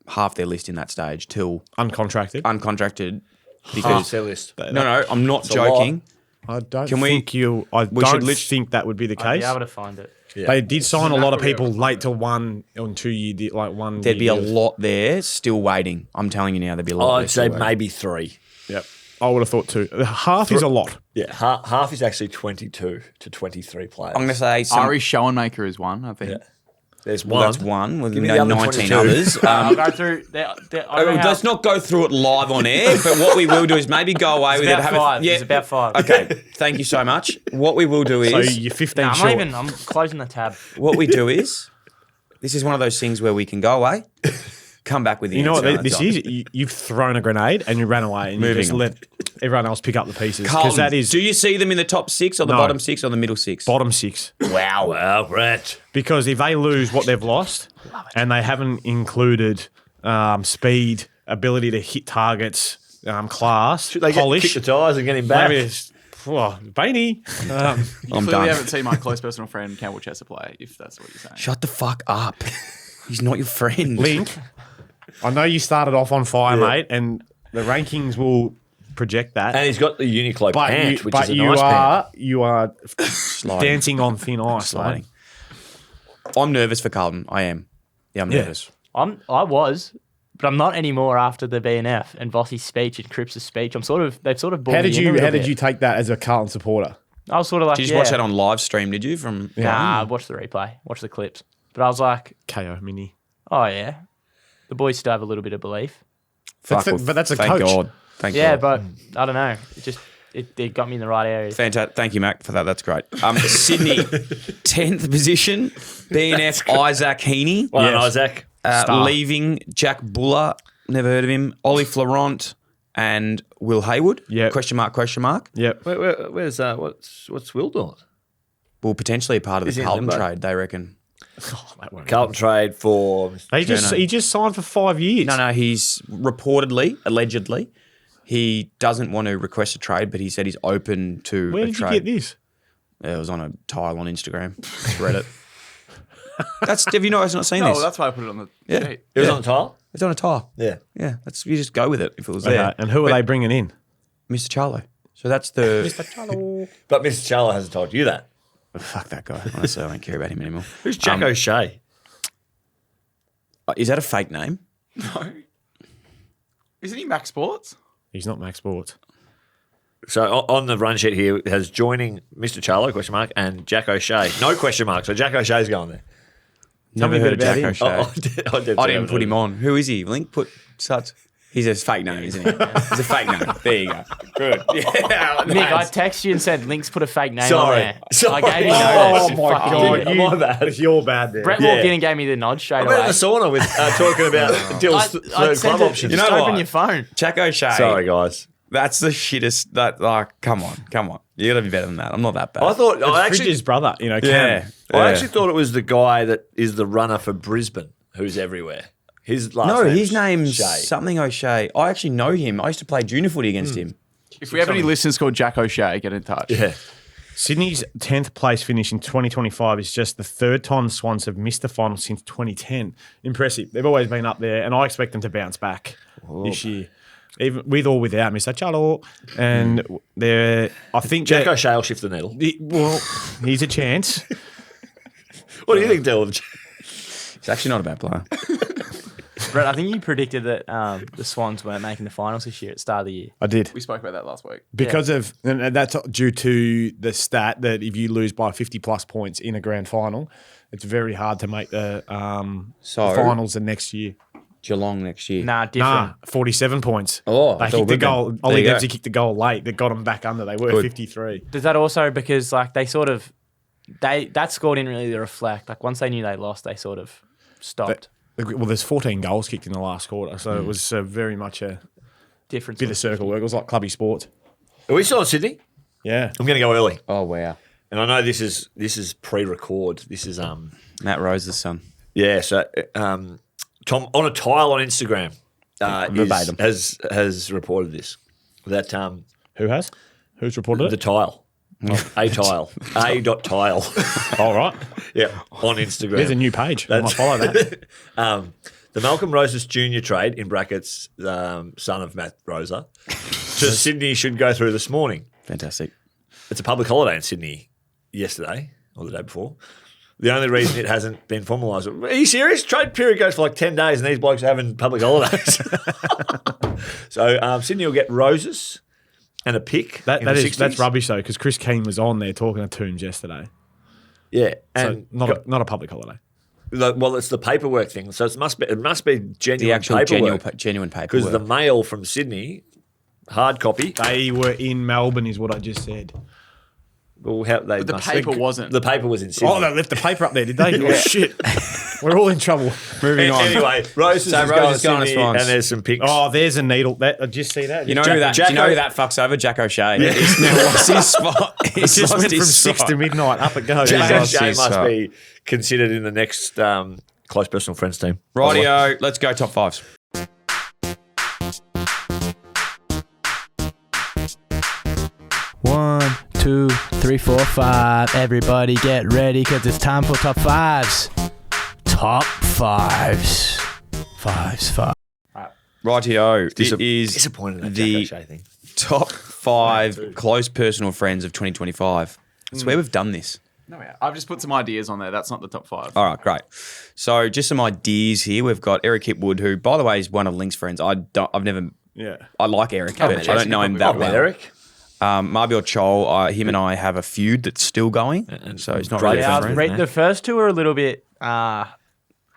Speaker 1: half their list in that stage till
Speaker 2: uncontracted.
Speaker 1: uncontracted.
Speaker 3: Half
Speaker 1: Because
Speaker 3: their list.
Speaker 1: no, I'm not
Speaker 3: a
Speaker 1: joking.
Speaker 2: I don't
Speaker 1: Can we-
Speaker 2: think you. I
Speaker 1: we
Speaker 2: don't
Speaker 1: should
Speaker 2: think that would be the
Speaker 5: I'd
Speaker 2: case.
Speaker 5: be able to find it.
Speaker 3: Yeah.
Speaker 2: They did sign a lot of people late to 1 on 2 year, like one.
Speaker 1: There'd be a
Speaker 2: deals.
Speaker 1: lot there still waiting. I'm telling you now, there'd be a lot.
Speaker 3: I'd
Speaker 1: there
Speaker 3: say
Speaker 1: still waiting.
Speaker 3: maybe 3.
Speaker 2: Yep, I would have thought 2. Half is a lot.
Speaker 3: Yeah, half is actually 22 to 23 players.
Speaker 1: I'm going to say some.
Speaker 4: Ari Schoenmaker is one, I think.
Speaker 3: Yeah. There's
Speaker 1: Well,
Speaker 3: one.
Speaker 1: that's one with
Speaker 3: Give me the other
Speaker 1: 19
Speaker 3: 22.
Speaker 1: others.
Speaker 5: I'll go through.
Speaker 1: Let's not go through it live on air, but what we will do is maybe go away with it.
Speaker 5: About five. It's about 5.
Speaker 1: Okay, thank you so much. What we will do
Speaker 2: So
Speaker 1: is,
Speaker 2: you're 15
Speaker 5: I'm
Speaker 2: short.
Speaker 5: not even. I'm closing the tab.
Speaker 1: what we do is, this is one of those things where we can go away, come back with the
Speaker 2: You know
Speaker 1: answer.
Speaker 2: what this is? You've thrown a grenade and you ran away and
Speaker 1: Moving
Speaker 2: you just
Speaker 1: on.
Speaker 2: let everyone else pick up the pieces. Because
Speaker 1: Carlton,
Speaker 2: that is
Speaker 1: do you see them in the top 6 or the
Speaker 2: No.
Speaker 1: bottom 6 or the middle 6?
Speaker 2: bottom 6.
Speaker 3: Wow, Brett.
Speaker 2: Because if they lose what they've lost and they haven't included speed, ability to hit targets, class,
Speaker 3: Should they
Speaker 2: polish,
Speaker 3: kick the tyres and get him back?
Speaker 2: maybe it's Bainey.
Speaker 4: You
Speaker 1: I'm
Speaker 4: clearly
Speaker 1: done.
Speaker 4: haven't seen my close personal friend Campbell Chester play, if that's what you're saying.
Speaker 1: Shut the fuck up. He's not your friend.
Speaker 2: Link, I know you started off on fire, mate, and the rankings will project that.
Speaker 3: And he's got the Uniqlo
Speaker 2: but
Speaker 3: pant,
Speaker 2: you,
Speaker 3: which
Speaker 2: but
Speaker 3: is a
Speaker 2: you
Speaker 3: nice
Speaker 2: are you are
Speaker 1: Sliding.
Speaker 2: dancing on thin ice,
Speaker 1: Sliding.
Speaker 2: mate.
Speaker 1: I'm nervous for Carlton. I am. Yeah, I'm nervous.
Speaker 5: I was, but I'm not anymore after the BNF and Vossi's speech and Cripps' speech. They've sort of brought
Speaker 2: How
Speaker 5: me
Speaker 2: did
Speaker 5: in a little
Speaker 2: you
Speaker 5: bit.
Speaker 2: take that as a Carlton supporter?
Speaker 5: I was sort of like,
Speaker 1: Did you just watch that on live stream, did you? From
Speaker 5: Nah, watch the replay, watch the clips. But I was like,
Speaker 2: KO mini.
Speaker 5: oh yeah, the boys still have a little bit of belief.
Speaker 1: Fuck,
Speaker 2: But that's a
Speaker 1: thank
Speaker 2: coach.
Speaker 1: God. Thank
Speaker 5: Yeah,
Speaker 1: God.
Speaker 5: but I don't know. It got me in the right areas.
Speaker 1: Fantastic. Thank you, Mac, for that. That's great. Sydney, 10th position. BNF Isaac Heaney.
Speaker 3: Well done,
Speaker 2: Yes.
Speaker 3: Isaac.
Speaker 2: Star.
Speaker 1: Leaving Jack Buller. Never heard of him. Ollie Florent and Will Hayward.
Speaker 2: Yep.
Speaker 1: Question mark.
Speaker 2: Yep.
Speaker 3: Where's what's Will doing?
Speaker 1: Well, potentially a part of
Speaker 3: Is
Speaker 1: the
Speaker 3: he in
Speaker 1: Carlton
Speaker 3: limbo?
Speaker 1: trade, they reckon.
Speaker 3: Carlton trade for
Speaker 2: He just signed for 5 years.
Speaker 1: No, he's allegedly, he doesn't want to request a trade, but he said he's open to
Speaker 2: Where
Speaker 1: a
Speaker 2: did
Speaker 1: trade.
Speaker 2: you get this?
Speaker 1: It was on a tile on Instagram. Read it. Have you not seen
Speaker 4: No,
Speaker 1: this?
Speaker 4: that's why I put it on the
Speaker 1: Yeah.
Speaker 4: sheet.
Speaker 3: it was on the tile.
Speaker 1: It's on a tile.
Speaker 3: Yeah.
Speaker 1: Yeah, you just go with it if it was there.
Speaker 2: Okay, and who are they bringing in?
Speaker 1: Mr. Charlo. So that's the...
Speaker 3: But Mr. Charlo hasn't told you that.
Speaker 1: Fuck that guy. Honestly, I don't care about him anymore.
Speaker 3: Who's Jack O'Shea?
Speaker 1: Is that a fake name?
Speaker 4: No. Isn't he Max Sports?
Speaker 2: He's not Max Sports.
Speaker 3: So on the run sheet here it has joining Mr. Charlo question mark and Jack O'Shea. No question mark. So Jack O'Shea's going there.
Speaker 1: Never
Speaker 2: me a
Speaker 1: heard of
Speaker 2: bit
Speaker 1: Jack
Speaker 2: about
Speaker 1: O'Shea.
Speaker 3: I did
Speaker 1: I didn't put him on. Who is he? Link put such. He's a fake name, isn't he? He's a fake name. There you go. Good. Yeah.
Speaker 5: Mick, I texted you and said Link's put a fake name
Speaker 3: Sorry.
Speaker 5: on there.
Speaker 3: Sorry.
Speaker 5: I gave you
Speaker 2: Oh
Speaker 5: notice.
Speaker 2: my
Speaker 5: Fuck
Speaker 2: God,
Speaker 5: you.
Speaker 3: My bad.
Speaker 2: You're bad there.
Speaker 5: Brett walked in and gave me the nod straight
Speaker 3: I'm in
Speaker 5: away.
Speaker 3: the sauna with talking about Dill's third club options.
Speaker 1: You know
Speaker 5: Just open
Speaker 1: what?
Speaker 5: your phone.
Speaker 1: Jack O'Shea.
Speaker 3: Sorry, guys.
Speaker 1: That's the shittest. That come on. You got to be better than that. I'm not that bad.
Speaker 3: I thought I
Speaker 2: Fridge's
Speaker 3: actually,
Speaker 2: brother, Cam.
Speaker 1: yeah.
Speaker 3: I actually thought it was the guy that is the runner for Brisbane, who's everywhere. His last
Speaker 1: No,
Speaker 3: name's
Speaker 1: his name's
Speaker 3: Shea.
Speaker 1: something O'Shea. I actually know him. I used to play junior footy against him.
Speaker 4: If we have any listeners called Jack O'Shea, get in touch.
Speaker 3: Yeah.
Speaker 2: Sydney's 10th place finish in 2025 is just the third time the Swans have missed the final since 2010. Impressive. They've always been up there, and I expect them to bounce back this year, even with or without Mr. Chalo. And I think
Speaker 3: Jack O'Shea will shift the needle.
Speaker 2: well, here's a chance.
Speaker 3: What do you think, Dill?
Speaker 1: He's actually not a bad player.
Speaker 5: Brett, I think you predicted that the Swans weren't making the finals this year at the start of the year.
Speaker 2: I did.
Speaker 4: We spoke about that last week.
Speaker 2: Because of, and that's due to the stat that if you lose by 50 plus points in a grand final, it's very hard to make the finals the next year.
Speaker 1: Geelong next year.
Speaker 5: Nah, different.
Speaker 2: 47 points.
Speaker 1: Oh,
Speaker 2: they
Speaker 1: it's all
Speaker 2: kicked the
Speaker 1: good then.
Speaker 2: goal.
Speaker 1: There
Speaker 2: Ollie
Speaker 1: you go.
Speaker 2: Dempsey kicked the goal late that got them back under. They were
Speaker 1: Good.
Speaker 2: 53.
Speaker 5: Does that also because like that score didn't really reflect. Like once they knew they lost, they sort of stopped.
Speaker 2: Well, there's 14 goals kicked in the last quarter, so it was very much a
Speaker 5: Different.
Speaker 2: bit of circle work. It was like clubby sports.
Speaker 3: Are we still in Sydney?
Speaker 2: Yeah.
Speaker 3: I'm going to go early.
Speaker 1: Oh, wow.
Speaker 3: And I know this is pre-record. This is
Speaker 1: Matt Rose's son.
Speaker 3: yeah. So Tom on a tile on Instagram
Speaker 1: Verbatim.
Speaker 3: has reported this that
Speaker 2: Who has? Who's reported
Speaker 3: the
Speaker 2: it?
Speaker 3: tile. A tile. A.tile.
Speaker 2: All right.
Speaker 3: Yeah, on Instagram.
Speaker 2: There's a new page. I might follow that.
Speaker 3: The Malcolm Rosas Jr. trade, in brackets, son of Matt Rosa, to Sydney should go through this morning.
Speaker 1: Fantastic.
Speaker 3: It's a public holiday in Sydney yesterday or the day before. The only reason it hasn't been formalised. Are you serious? Trade period goes for like 10 days and these blokes are having public holidays. So Sydney will get Roses and a pick. in the 60s.
Speaker 2: That's rubbish though, because Chris Keane was on there talking to Toombs yesterday.
Speaker 3: Yeah.
Speaker 2: So
Speaker 3: And
Speaker 2: not a public holiday.
Speaker 3: well, it's the paperwork thing. So it must be genuine
Speaker 1: The actual
Speaker 3: paperwork.
Speaker 1: genuine
Speaker 3: Because
Speaker 1: paperwork.
Speaker 3: the mail from Sydney, hard copy.
Speaker 2: They were in Melbourne, is what I just said.
Speaker 3: Well,
Speaker 4: But the paper wasn't.
Speaker 3: The paper was in Sydney.
Speaker 2: Oh, they left the paper up there, did they? Oh, shit. We're all in trouble.
Speaker 1: Moving on.
Speaker 3: Anyway, Roses
Speaker 1: So
Speaker 3: is
Speaker 1: Roses
Speaker 3: going
Speaker 1: going
Speaker 3: to
Speaker 1: to
Speaker 3: Sydney,
Speaker 1: Swans.
Speaker 3: and there's some picks.
Speaker 2: Oh, there's a needle. Did you see that?
Speaker 1: You know
Speaker 3: Jack-
Speaker 1: who that?
Speaker 3: Jacko-
Speaker 1: Do you know who that fucks over? Jack O'Shea. He's now lost his spot.
Speaker 2: It
Speaker 1: He's
Speaker 2: just
Speaker 1: lost
Speaker 2: went from
Speaker 1: his
Speaker 2: 6
Speaker 1: spot.
Speaker 2: to midnight. Up it goes.
Speaker 3: Jack
Speaker 1: lost
Speaker 3: O'Shea
Speaker 1: his
Speaker 3: must
Speaker 1: spot.
Speaker 3: be considered in the next close personal friends team.
Speaker 1: Rightio, let's go top fives.
Speaker 5: One, 2, 3, 4, 5. Everybody get ready because it's time for top fives. Top fives. Five.
Speaker 1: Rightio, it is
Speaker 3: Disappointed in that
Speaker 1: the
Speaker 3: Jack O'Shea thing.
Speaker 1: top 5 close personal friends of 2025. That's where we've done this.
Speaker 4: No, yeah. I've just put some ideas on there. That's not the top 5.
Speaker 1: All right, great. So just some ideas here. We've got Eric Hipwood, who, by the way, is one of Link's friends. I like Eric, but I don't know him that well.
Speaker 3: Eric.
Speaker 1: Marbiel Chol, him and I have a feud that's still going, so he's not really
Speaker 3: Great
Speaker 1: a friend.
Speaker 3: friend.
Speaker 5: The first two are a little bit.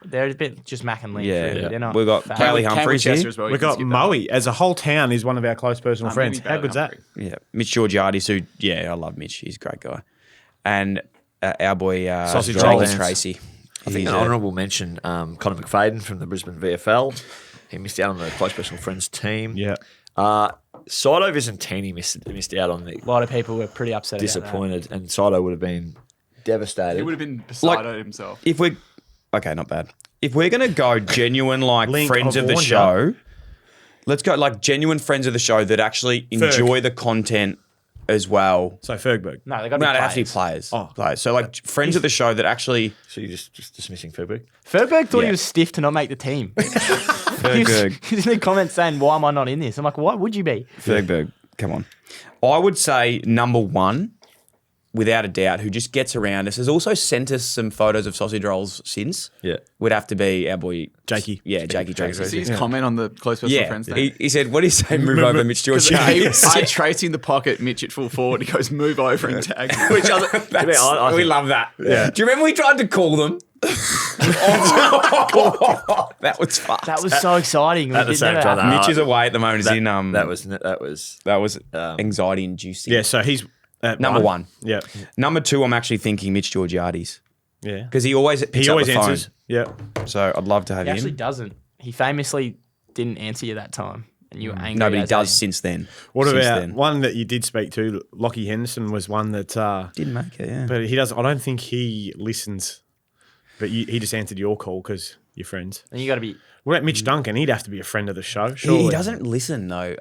Speaker 5: They're a bit just Mac and Link.
Speaker 1: Yeah.
Speaker 5: really. They're not.
Speaker 1: We've got
Speaker 5: fat.
Speaker 1: Kaylee Humphries here.
Speaker 4: as well.
Speaker 2: We've got Moe as a whole town is one of our close personal friends. How good's that?
Speaker 1: Yeah, Mitch Georgiades, who, I love Mitch. He's a great guy. And our boy
Speaker 2: Sausage
Speaker 1: Joel
Speaker 2: Rolls.
Speaker 1: Tracy.
Speaker 3: I think an honourable mention, Conor McFadden from the Brisbane VFL. He missed out on the close personal friends team.
Speaker 2: Yeah.
Speaker 3: Sido Vicentini missed out on the
Speaker 5: A lot of people were pretty upset.
Speaker 3: disappointed, and Sido would have been devastated.
Speaker 4: He would have been beside himself.
Speaker 1: If we're okay, not bad. If we're gonna go genuine
Speaker 2: Link,
Speaker 1: friends
Speaker 2: I've
Speaker 1: of the
Speaker 2: warned
Speaker 1: show, let's go genuine friends of the show that actually enjoy the content as well.
Speaker 2: So Fergberg.
Speaker 5: No, they got to
Speaker 1: No,
Speaker 5: be
Speaker 1: they have to be
Speaker 5: players.
Speaker 1: players. Oh, players. So friends of the show that actually
Speaker 3: So you're just dismissing Ferberg?
Speaker 5: Ferberg thought
Speaker 1: Yeah.
Speaker 5: he was stiff to not make the team.
Speaker 1: Fergberg.
Speaker 5: He's in the comments saying, "Why am I not in this?" I'm like, "Why would you be?"
Speaker 1: Fergberg, come on. I would say number one, without a doubt, who just gets around us, has also sent us some photos of sausage rolls since.
Speaker 3: Yeah.
Speaker 1: Would have to be our boy
Speaker 2: Jakey.
Speaker 1: Yeah, Jakey
Speaker 4: Did you see
Speaker 1: Tracy.
Speaker 4: his comment on the close personal
Speaker 1: Yeah,
Speaker 4: friends thing?
Speaker 1: he said, "What do you say? Move over, Mitch George."
Speaker 4: I Tracy in the pocket, Mitch at full forward. He goes, move over and tag me.
Speaker 3: Which other?
Speaker 1: We love that. Yeah. Do you remember we tried to call them That was fast.
Speaker 5: That was so exciting.
Speaker 3: At the same
Speaker 5: Never
Speaker 3: time,
Speaker 5: happened.
Speaker 1: Mitch is away at the moment. He's in.
Speaker 3: that was
Speaker 1: that was anxiety inducing.
Speaker 2: Yeah, so he's at
Speaker 1: Number one.
Speaker 2: Yeah,
Speaker 1: Number two, I'm actually thinking Mitch Georgiades
Speaker 2: yeah.
Speaker 1: because he always picks
Speaker 2: He
Speaker 1: up
Speaker 2: always
Speaker 1: the phone.
Speaker 2: answers. Yeah.
Speaker 1: So I'd love to have
Speaker 5: He actually
Speaker 1: him.
Speaker 5: doesn't. He famously didn't answer you that time, and you were angry.
Speaker 1: No, but he
Speaker 5: as
Speaker 1: does
Speaker 5: a-
Speaker 1: since then.
Speaker 2: What
Speaker 1: Since
Speaker 2: about
Speaker 1: then.
Speaker 2: one that you did speak to? Lockie Henderson was one that,
Speaker 1: Didn't make it. Yeah.
Speaker 2: but he does. I don't think he listens. But he just answered your call because you're friends.
Speaker 5: And you got to be.
Speaker 2: What about Mitch Duncan? He'd have to be a friend of the show. Surely.
Speaker 1: He doesn't listen though.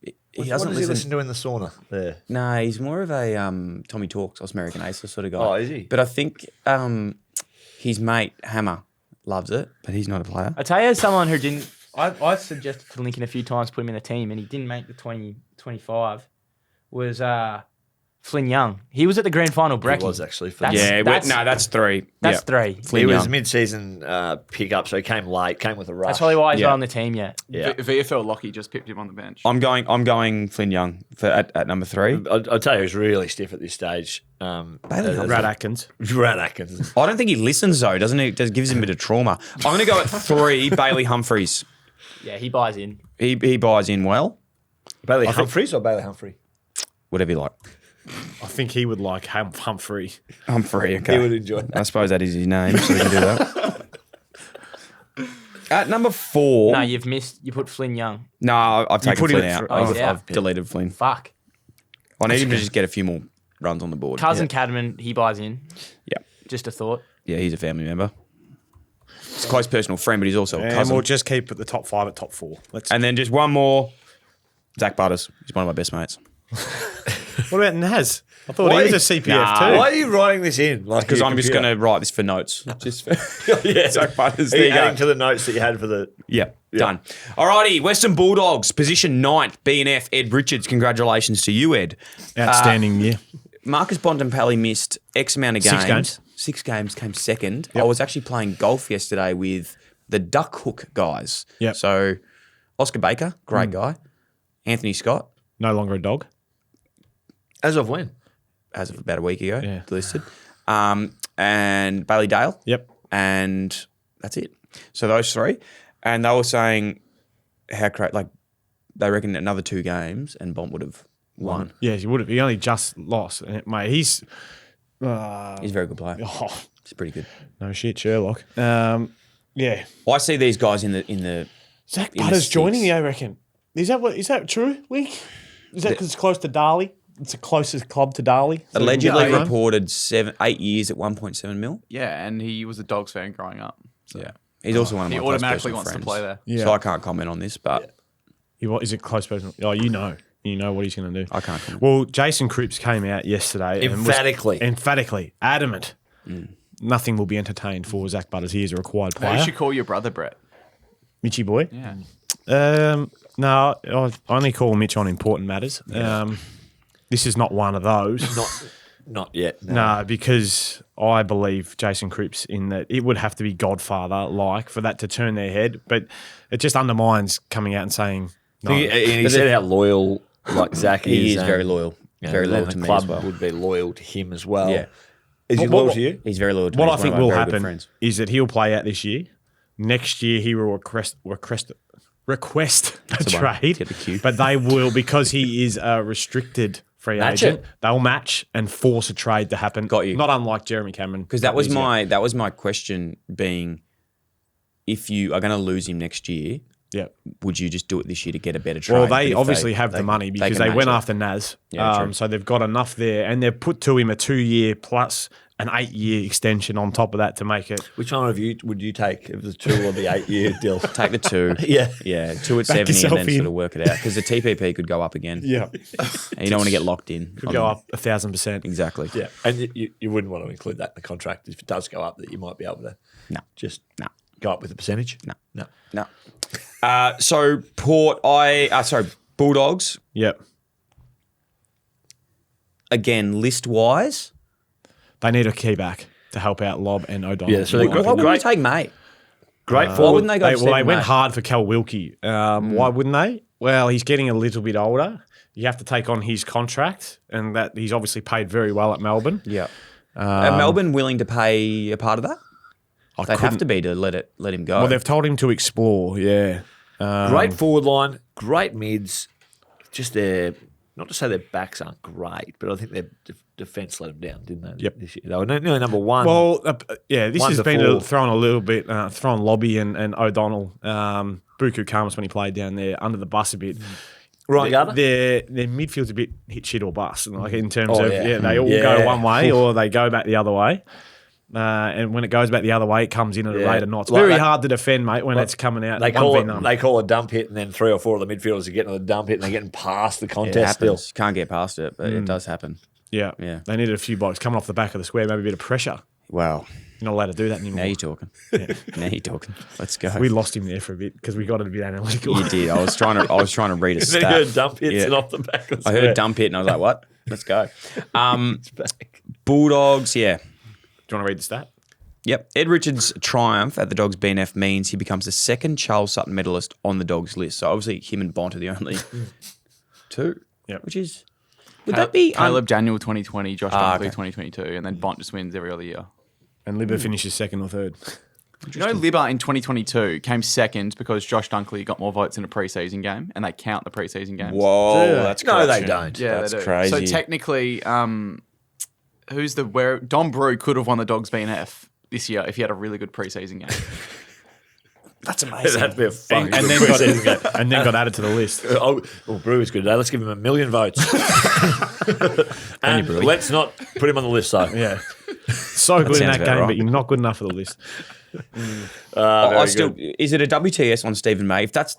Speaker 1: He
Speaker 3: What
Speaker 1: doesn't
Speaker 3: does he listen to in the sauna there?
Speaker 1: No, he's more of a Tommy Talks, American Acer sort of guy.
Speaker 3: Oh, is he?
Speaker 1: But I think his mate Hammer loves it, but he's not a player.
Speaker 5: I tell you, as someone who didn't. I suggested to Lincoln a few times, put him in a team, and he didn't make the 2025. Was Flynn Young. He was at the grand final. Brekkie.
Speaker 3: He was actually. For
Speaker 5: That's-
Speaker 1: Yeah, that's three.
Speaker 5: That's
Speaker 1: Yeah.
Speaker 5: three.
Speaker 1: Flynn
Speaker 3: He was
Speaker 1: Young.
Speaker 3: mid-season pickup, so he came late, came with a rush.
Speaker 5: That's probably why he's
Speaker 1: Yeah.
Speaker 5: not on the team yet.
Speaker 3: Yeah.
Speaker 4: VFL Lockie just picked him on the bench.
Speaker 1: I'm going Flynn Young at number three.
Speaker 3: I'll tell you who's really stiff at this stage.
Speaker 2: Brad Atkins.
Speaker 3: Brad Atkins.
Speaker 1: I don't think he listens though, doesn't he? It just gives him a bit of trauma. I'm going to go at three. Bailey Humphries.
Speaker 5: Yeah, he buys in.
Speaker 1: He buys in well.
Speaker 3: Bailey Humphries or Bailey Humphrey?
Speaker 1: Whatever you like.
Speaker 2: I think he would like Humphrey.
Speaker 1: Humphrey. Okay.
Speaker 3: He would enjoy that.
Speaker 1: I suppose that is his name, so we can do that. At number four.
Speaker 5: No, you've missed. You put Flynn Young.
Speaker 1: No, I've taken
Speaker 2: put him
Speaker 1: Flynn
Speaker 2: at
Speaker 1: out.
Speaker 5: Oh, he's
Speaker 1: I've
Speaker 5: out.
Speaker 1: deleted Flynn.
Speaker 5: Fuck.
Speaker 1: I need him to just get a few more runs on the board.
Speaker 5: Cousin Cadman, he buys in.
Speaker 1: Yeah.
Speaker 5: Just a thought.
Speaker 1: Yeah, he's a family member. He's a close personal friend, but he's also a
Speaker 2: And
Speaker 1: cousin.
Speaker 2: we'll just keep the top five at top four.
Speaker 1: And then just one more. Zach Butters. He's one of my best mates.
Speaker 2: What about Naz? I thought
Speaker 3: Why-
Speaker 2: he was a CPF
Speaker 1: Nah.
Speaker 2: too.
Speaker 3: Why are you writing this in? Like
Speaker 1: Because
Speaker 3: your
Speaker 1: I'm just
Speaker 3: computer?
Speaker 1: going to write this for notes. Just for
Speaker 3: yeah.
Speaker 1: Zach Butters.
Speaker 3: Are
Speaker 1: There
Speaker 3: you
Speaker 1: you
Speaker 3: adding
Speaker 1: go.
Speaker 3: to the notes that you had for the?
Speaker 1: Yeah, done. Alrighty, Western Bulldogs, position 9th, BNF, Ed Richards. Congratulations to you, Ed.
Speaker 2: Outstanding year.
Speaker 1: Marcus Bontempelli missed X amount of games.
Speaker 2: 6 games.
Speaker 1: 6 games, came second. I was actually playing golf yesterday with the Duck Hook guys.
Speaker 2: Yep.
Speaker 1: So Oscar Baker, great guy. Anthony Scott,
Speaker 2: No longer a dog.
Speaker 3: As of when?
Speaker 1: as of about a week ago,
Speaker 2: Yeah.
Speaker 1: listed. And Bailey Dale.
Speaker 2: Yep.
Speaker 1: And that's it. So those three. And they were saying how great, like, they reckon another 2 games and Bont would have won.
Speaker 2: Yeah, he would have. He only just lost. And mate, he's
Speaker 1: He's a very good player.
Speaker 2: oh,
Speaker 1: He's pretty good.
Speaker 2: no shit, Sherlock. Yeah.
Speaker 1: I see these guys in the
Speaker 2: Zach
Speaker 1: in the
Speaker 2: Butters
Speaker 1: sticks.
Speaker 2: joining you, I reckon. Is that true, Link? Is that because it's close to Darley? It's the closest club to Darley. So
Speaker 1: allegedly
Speaker 2: he can get
Speaker 1: reported 8 years at 1.7 mil.
Speaker 4: Yeah, and he was a Dogs fan growing up. So
Speaker 1: Yeah. He's also one of my
Speaker 4: he
Speaker 1: close
Speaker 4: automatically
Speaker 1: personal
Speaker 4: wants
Speaker 1: friends.
Speaker 4: to play there.
Speaker 2: Yeah.
Speaker 1: So I can't comment on this, but
Speaker 2: What is it close person? Oh, you know what he's going to do.
Speaker 1: I can't comment.
Speaker 2: Well, Jason Cripps came out yesterday and was
Speaker 3: Emphatically.
Speaker 2: adamant. Nothing will be entertained for Zach Butters. He is a required
Speaker 4: No, you
Speaker 2: player.
Speaker 4: should call your brother Brett.
Speaker 2: Mitchy boy.
Speaker 4: Yeah.
Speaker 2: No, I only call Mitch on important matters. This is not one of those.
Speaker 3: Not yet.
Speaker 2: No, because I believe Jason Cripps in that it would have to be Godfather-like for that to turn their head. But it just undermines coming out and saying, no.
Speaker 3: He said how loyal like Zach is.
Speaker 1: He is
Speaker 3: and,
Speaker 1: very loyal.
Speaker 3: you know,
Speaker 1: Very loyal
Speaker 3: and
Speaker 1: to
Speaker 3: the
Speaker 1: me
Speaker 3: club
Speaker 1: as well.
Speaker 3: would be loyal to him as well.
Speaker 1: Yeah.
Speaker 3: Is he
Speaker 2: What-
Speaker 3: loyal to you?
Speaker 1: He's very loyal to
Speaker 2: What
Speaker 1: me.
Speaker 2: I
Speaker 1: He's
Speaker 2: think
Speaker 1: one of
Speaker 2: will
Speaker 1: my very good
Speaker 2: happen
Speaker 1: friends.
Speaker 2: is that he'll play out this year. Next year, he will request a
Speaker 1: the one.
Speaker 2: trade.
Speaker 1: Get the cue.
Speaker 2: But they will, because he is a restricted free
Speaker 3: Match
Speaker 2: agent,
Speaker 3: it.
Speaker 2: they'll match and force a trade to happen.
Speaker 1: Got you.
Speaker 2: Not unlike Jeremy Cameron.
Speaker 1: Because that was my question being, if you are going to lose him next year,
Speaker 2: Yeah.
Speaker 1: would you just do it this year to get a better trade?
Speaker 2: Well,
Speaker 1: But
Speaker 2: they
Speaker 1: if
Speaker 2: obviously have the money because
Speaker 1: can
Speaker 2: they
Speaker 1: match
Speaker 2: went
Speaker 1: it.
Speaker 2: after Naz.
Speaker 1: Yeah, true.
Speaker 2: So they've got enough there, and they've put to him a 2-year plus an 8-year extension on top of that to make it.
Speaker 3: Which one of you would you take of the 2 or the 8-year deal?
Speaker 1: Take the 2.
Speaker 3: Yeah.
Speaker 1: Yeah, 2 at
Speaker 2: Back
Speaker 1: 70 and
Speaker 2: yourself
Speaker 1: then
Speaker 2: in.
Speaker 1: sort of work it out. Because the TPP could go up again.
Speaker 2: Yeah.
Speaker 1: And you don't want to get locked in.
Speaker 2: Could go up 1,000%.
Speaker 1: Exactly.
Speaker 3: Yeah. And you wouldn't want to include that in the contract if it does go up, that you might be able to just go up with a percentage? No.
Speaker 1: No. So Bulldogs,
Speaker 2: Yep.
Speaker 1: again, list-wise.
Speaker 2: They need a key back to help out Lob and O'Donnell.
Speaker 3: Yeah, so they're
Speaker 1: Why wouldn't
Speaker 3: great.
Speaker 1: you take May?
Speaker 3: Great
Speaker 1: Why
Speaker 3: forward.
Speaker 1: wouldn't they go to
Speaker 2: They
Speaker 1: Stephen
Speaker 2: went
Speaker 1: May?
Speaker 2: hard for Cal Wilkie. Why wouldn't they? Well, he's getting a little bit older. You have to take on his contract, and that he's obviously paid very well at Melbourne.
Speaker 1: Yeah. Are Melbourne willing to pay a part of that? They have to be to let him go.
Speaker 2: Well, they've told him to explore. Yeah.
Speaker 3: Great forward line, great mids. Just not to say their backs aren't great, but I think their defence let them down, didn't they?
Speaker 2: Yep.
Speaker 3: This year? They were nearly number one.
Speaker 2: Well, this
Speaker 3: 1
Speaker 2: has
Speaker 3: to
Speaker 2: been
Speaker 3: 4.
Speaker 2: thrown a little bit, thrown Lobby and O'Donnell, Buku Karmas when he played down there under the bus a bit.
Speaker 3: Right, Gardner?
Speaker 2: Their midfield's a bit hit shit or bust, like in terms
Speaker 3: Oh,
Speaker 2: of
Speaker 3: yeah.
Speaker 2: they all go one way or they go back the other way. And when it goes back the other way, it comes in at a rate of knots.
Speaker 3: Like
Speaker 2: Very
Speaker 3: that-
Speaker 2: hard to defend, mate, when it's coming out.
Speaker 3: They call
Speaker 2: 1v none.
Speaker 3: a dump hit, and then 3 or 4 of the midfielders are getting on the dump hit, and they're getting past the
Speaker 1: it
Speaker 3: contest still.
Speaker 1: happens. Can't get past it, but it does happen.
Speaker 2: Yeah. They needed a few blokes coming off the back of the square, maybe a bit of pressure.
Speaker 1: Wow.
Speaker 2: You're not allowed to do that anymore.
Speaker 1: Now you're talking. Now you're talking. Let's go.
Speaker 2: We lost him there for a bit because we got it a bit analytical.
Speaker 1: You did. I was trying to read a
Speaker 3: Then
Speaker 1: stat.
Speaker 3: you heard dump hits
Speaker 1: Yeah.
Speaker 3: and off the back of the
Speaker 1: I heard dump hit and I was like, what? Let's go. Bulldogs, yeah.
Speaker 2: Do you want to read the stat?
Speaker 1: Yep. Ed Richards' triumph at the Dogs BNF means he becomes the second Charles Sutton medalist on the Dogs list. So obviously him and Bont are the only two.
Speaker 2: Yep.
Speaker 1: Which is, would that be
Speaker 4: Caleb Daniel 2020, Josh Dunkley
Speaker 1: okay.
Speaker 4: 2022, and then Bont just wins every other year.
Speaker 2: And Libba finishes second or third.
Speaker 4: You know, Libba in 2022 came second because Josh Dunkley got more votes in a preseason game, and they count the preseason games.
Speaker 1: Whoa, that's
Speaker 3: No, they
Speaker 1: corruption.
Speaker 3: don't.
Speaker 4: Yeah,
Speaker 1: That's
Speaker 4: they do.
Speaker 1: crazy.
Speaker 4: So technically, Dom Brew could have won the Dogs BNF this year if he had a really good preseason game.
Speaker 1: That's amazing.
Speaker 3: That'd be a fucking
Speaker 2: And
Speaker 3: good
Speaker 2: then,
Speaker 3: preseason game.
Speaker 2: and then got added to the list.
Speaker 3: Brewer's good today. Let's give him 1 million votes. And let's not put him on the list, though.
Speaker 2: Yeah. So good in
Speaker 1: sounds
Speaker 2: that
Speaker 1: about
Speaker 2: game,
Speaker 1: right.
Speaker 2: but you're not good enough for the list.
Speaker 1: I still, is it a WTS on Stephen May? If that's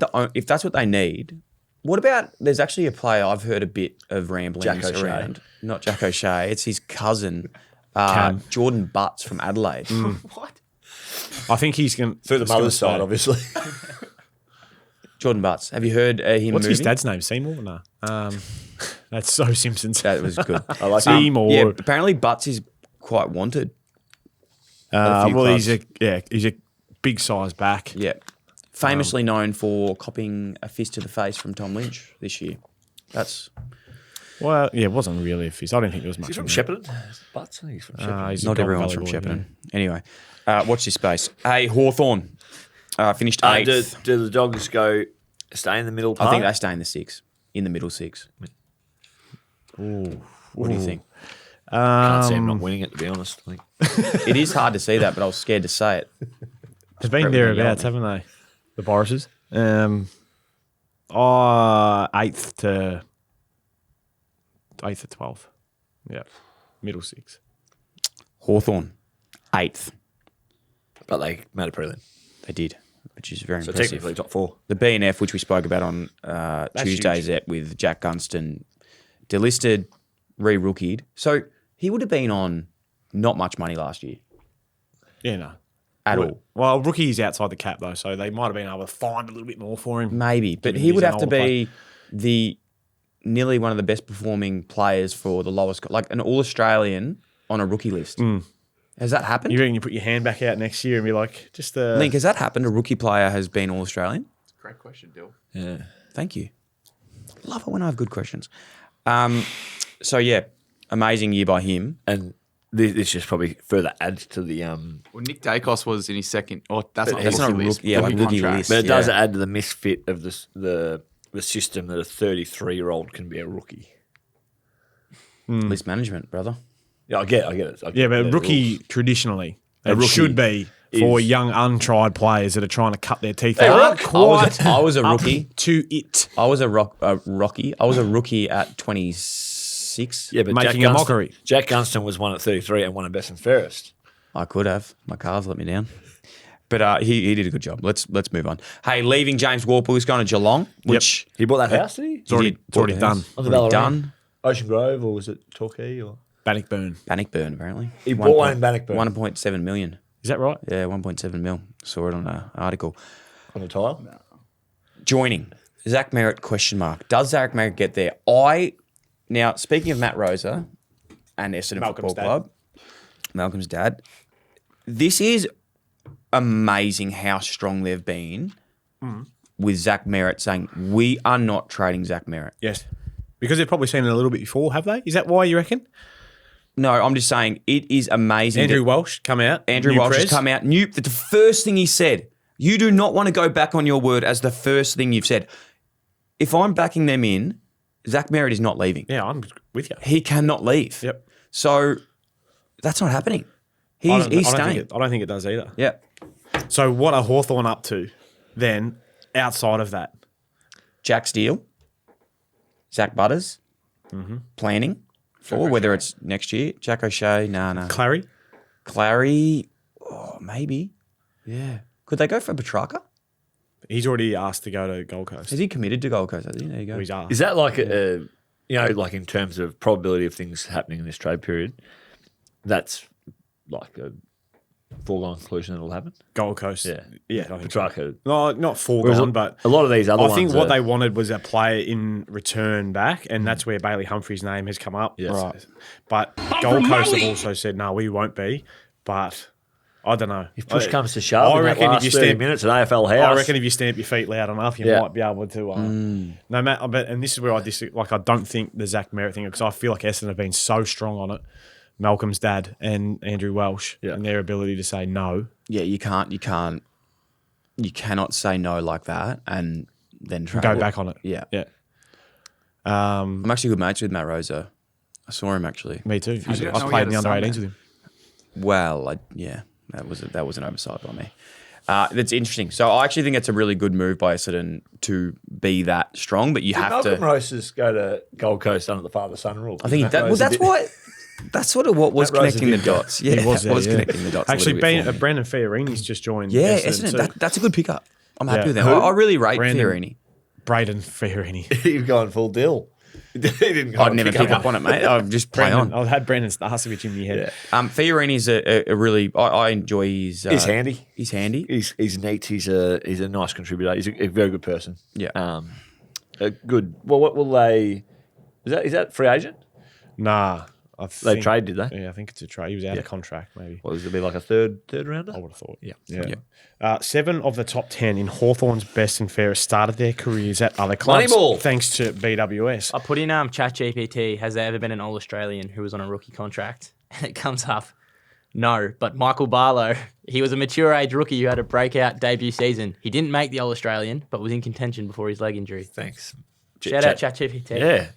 Speaker 1: what they need, what about? There's actually a player I've heard a bit of ramblings
Speaker 3: Jack O'Shea.
Speaker 1: around. Not Jack O'Shea. It's his cousin,
Speaker 2: Cam.
Speaker 1: Jordan Butts from Adelaide.
Speaker 3: What?
Speaker 2: I think he's going
Speaker 3: Through the mother's side, obviously.
Speaker 1: Jordan Butts. Have you heard him?
Speaker 2: What's his
Speaker 1: moving?
Speaker 2: dad's name? Seymour? No. That's so Simpsons.
Speaker 1: That was good.
Speaker 3: I like
Speaker 2: Seymour.
Speaker 1: Yeah, apparently Butts is quite wanted. a few
Speaker 2: well,
Speaker 1: clubs.
Speaker 2: he's a big size back.
Speaker 1: Yeah. Famously known for copying a fist to the face from Tom Lynch this year. That's
Speaker 2: Well, yeah, it wasn't really a fist. I don't think there was much.
Speaker 3: He's from
Speaker 2: in there.
Speaker 3: Shepparton? Butts? I think he's from Shepparton.
Speaker 2: He's a
Speaker 1: not
Speaker 2: Gold
Speaker 1: everyone's
Speaker 2: Valley
Speaker 1: from
Speaker 2: boy,
Speaker 1: Shepparton. Anyway, watch this space. Hey, Hawthorn finished
Speaker 3: Do,
Speaker 1: eighth.
Speaker 3: do the Dogs stay in the middle part?
Speaker 1: I think they stay in the six, in the middle six. What do you think?
Speaker 3: Can't see him not winning it, to be honest. I think.
Speaker 1: It is hard to see that, but I was scared to say it.
Speaker 2: They've been
Speaker 1: Probably
Speaker 2: thereabouts,
Speaker 1: yelled
Speaker 2: haven't they? The Borises. 8th to 12th. Yeah, middle six.
Speaker 1: Hawthorn, eighth.
Speaker 3: But they made a prelim.
Speaker 1: They did, which is very
Speaker 3: So
Speaker 1: impressive.
Speaker 3: technically top 4.
Speaker 1: The BNF, which we spoke about on Tuesday's ep with Jack Gunston, delisted, re-rookied. So he would have been on not much money last year
Speaker 2: Yeah, no.
Speaker 1: at all.
Speaker 2: Well, rookie's outside the cap though, so they might have been able to find a little bit more for him.
Speaker 1: Maybe, but
Speaker 2: Given
Speaker 1: he
Speaker 2: he's
Speaker 1: would
Speaker 2: an
Speaker 1: have to
Speaker 2: older
Speaker 1: be the nearly one of the best performing players for the lowest, like an All-Australian on a rookie list. Has that happened?
Speaker 2: You reckon you put your hand back out next year and be like, just
Speaker 1: Link, has that happened? A rookie player has been All-Australian?
Speaker 4: Great question, Dill.
Speaker 3: Yeah.
Speaker 1: Thank you. Love it when I have good questions. So, yeah, amazing year by him.
Speaker 3: And this just probably further adds to the
Speaker 4: Well, Nick Dacos was in his second. Oh, that's not
Speaker 1: That's
Speaker 4: the
Speaker 1: not
Speaker 4: rookie
Speaker 1: a
Speaker 4: list.
Speaker 1: rookie- yeah, like
Speaker 4: Rookie
Speaker 1: rookie
Speaker 4: contract.
Speaker 1: list.
Speaker 3: but it does
Speaker 1: Yeah.
Speaker 3: add to the misfit of the system that a 33-year-old can be a rookie.
Speaker 1: List management, brother.
Speaker 3: Yeah, I get it.
Speaker 2: Yeah, but
Speaker 3: the
Speaker 2: rookie
Speaker 3: rules.
Speaker 2: traditionally,
Speaker 3: A
Speaker 2: it
Speaker 3: rookie
Speaker 2: should be for
Speaker 3: is-
Speaker 2: young, untried players that are trying to cut their teeth
Speaker 3: Hey,
Speaker 2: out.
Speaker 3: look,
Speaker 1: I was a
Speaker 2: up
Speaker 1: rookie.
Speaker 2: to it,
Speaker 1: I was a rookie. I was a rookie at 26.
Speaker 3: Yeah, but
Speaker 2: making
Speaker 3: Jack
Speaker 2: a mockery.
Speaker 3: Jack Gunston was one at 33 and one at best and fairest.
Speaker 1: I could have. My cars let me down. But he did a good job. Let's move on. Hey, leaving James Warple, he's going to Geelong, which
Speaker 3: He bought that house, did he?
Speaker 2: It's already,
Speaker 1: did.
Speaker 2: done.
Speaker 3: On the
Speaker 1: already
Speaker 3: Ballarat.
Speaker 1: done.
Speaker 3: Ocean Grove, or was it Torquay? Or
Speaker 2: Bannockburn.
Speaker 1: Bannockburn, apparently.
Speaker 3: He bought one in Bannockburn.
Speaker 1: 1.7 million.
Speaker 2: Is that right?
Speaker 1: Yeah, 1.7 mil. Saw it on an article.
Speaker 3: on the tile.
Speaker 1: Joining. Zach Merritt, question mark. Does Zach Merritt get there? Now, speaking of Matt Rosa and Essendon
Speaker 2: Malcolm's
Speaker 1: Football
Speaker 2: dad.
Speaker 1: Club, Malcolm's dad, this is amazing how strong they've been with Zach Merritt saying, we are not trading Zach Merritt.
Speaker 2: Yes. Because they've probably seen it a little bit before, have they? Is that why you reckon?
Speaker 1: No, I'm just saying it is amazing.
Speaker 2: Andrew Welsh come out.
Speaker 1: Andrew
Speaker 2: New
Speaker 1: Welsh has
Speaker 2: Prez.
Speaker 1: come out. The first thing he said, you do not want to go back on your word as the first thing you've said. If I'm backing them in, Zach Merritt is not leaving.
Speaker 2: Yeah, I'm with you.
Speaker 1: He cannot leave.
Speaker 2: Yep.
Speaker 1: So that's not happening. He's staying.
Speaker 2: I don't think it does either.
Speaker 1: Yeah.
Speaker 2: So what are Hawthorn up to then outside of that?
Speaker 1: Jack Steele, Zach Butters, planning for whether it's next year. Jack O'Shea, no. Clary, maybe. Yeah. Could they go for Petrarca?
Speaker 2: He's already asked to go to Gold Coast.
Speaker 1: Is he committed to Gold Coast? There you go.
Speaker 2: He's asked.
Speaker 3: Is that like like in terms of probability of things happening in this trade period? That's like a foregone conclusion that'll happen.
Speaker 2: Gold Coast.
Speaker 3: Yeah.
Speaker 2: I think so.
Speaker 3: Petrarca.
Speaker 2: No, not foregone, but
Speaker 3: a lot of these other
Speaker 2: I
Speaker 3: ones.
Speaker 2: think what they wanted was a player in return back, and that's where Bailey Humphrey's name has come up.
Speaker 3: Yes.
Speaker 2: Right. But Gold Coast have also said, no, we won't be. But I don't know.
Speaker 3: If push comes to shove,
Speaker 2: I
Speaker 3: in
Speaker 2: reckon
Speaker 3: that
Speaker 2: if you
Speaker 3: last 30
Speaker 2: stamp-
Speaker 3: minutes at AFL House.
Speaker 2: I reckon if you stamp your feet loud enough, you might be able to. No matter, and this is where I disagree. Like, I don't think the Zach Merritt thing, because I feel like Essendon have been so strong on it. Malcolm's dad and Andrew Welsh and their ability to say no.
Speaker 1: Yeah, you cannot say no like that and then travel.
Speaker 2: Go back on it.
Speaker 1: Yeah.
Speaker 2: Yeah.
Speaker 1: I'm actually good mates with Matt Rosa. I saw him actually.
Speaker 2: Me too. I
Speaker 4: didn't know he
Speaker 2: played in the
Speaker 4: had a
Speaker 2: under
Speaker 4: son
Speaker 2: 18s with him.
Speaker 1: Well, that was an oversight by me. That's interesting. So I actually think it's a really good move by Essendon to be that strong, but you have
Speaker 3: Malcolm
Speaker 1: to.
Speaker 3: Rose's go to Gold Coast under the father-son rule.
Speaker 1: I think that's what. That's sort of what was
Speaker 3: Matt Rose
Speaker 1: connecting the
Speaker 3: did go.
Speaker 1: dots. Yeah,
Speaker 2: He was there, yeah.
Speaker 1: connecting the dots.
Speaker 2: Actually,
Speaker 1: a little bit for me.
Speaker 2: Brandon Fiorini's just joined.
Speaker 1: Yeah,
Speaker 2: Essendon
Speaker 1: Essendon.
Speaker 2: too.
Speaker 1: That's a good pickup. I'm happy
Speaker 2: Yeah.
Speaker 1: with them.
Speaker 2: Who?
Speaker 1: I really rate
Speaker 2: Brandon-
Speaker 1: Fiorini.
Speaker 2: Braden Fiorini.
Speaker 3: You've gone full dill. He didn't go
Speaker 1: I'd never pick up on it, mate. I'd just play on.
Speaker 2: I've had Brandon Starcevich in my head.
Speaker 1: Fiorini's a really. I enjoy his.
Speaker 3: He's handy.
Speaker 1: He's handy.
Speaker 3: He's neat. He's a nice contributor. He's a very good person.
Speaker 1: Yeah.
Speaker 3: A good. Well, what will they? Is that free agent?
Speaker 2: Nah.
Speaker 3: They trade, did they?
Speaker 2: Yeah, I think it's a trade. He was out of contract, maybe.
Speaker 3: What was it? Be like a third rounder?
Speaker 2: I would have thought.
Speaker 3: Yeah.
Speaker 2: 7 of the top 10 in Hawthorn's best and fairest started their careers at other clubs.
Speaker 3: Moneyball.
Speaker 2: Thanks to BWS.
Speaker 5: I put in ChatGPT, has there ever been an All-Australian who was on a rookie contract? And it comes up, no. But Michael Barlow, he was a mature age rookie who had a breakout debut season. He didn't make the All-Australian, but was in contention before his leg injury.
Speaker 3: Thanks.
Speaker 5: Shout out ChatGPT.
Speaker 3: Yeah.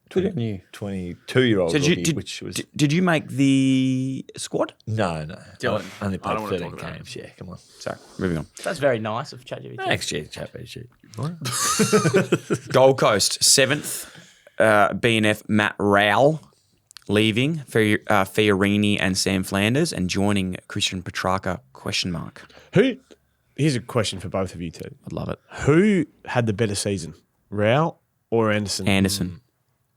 Speaker 1: Good on you.
Speaker 3: 22-year-old
Speaker 1: So
Speaker 3: rookie, which was...
Speaker 1: did you make the squad?
Speaker 3: No.
Speaker 4: Dylan,
Speaker 3: I only
Speaker 4: I
Speaker 3: played
Speaker 4: don't wanna
Speaker 3: 13
Speaker 4: talk about
Speaker 3: games. Yeah, come on.
Speaker 1: Sorry, moving on.
Speaker 5: That's very nice of ChatGPT.
Speaker 3: Thanks, ChatGPT.
Speaker 1: Gold Coast, 7th. BNF Matt Rowell leaving. Fiorini and Sam Flanders and joining Christian Petrarca, ?
Speaker 2: Here's a question for both of you two.
Speaker 1: I'd love it.
Speaker 2: Who had the better season, Rowell or Anderson?
Speaker 1: Anderson.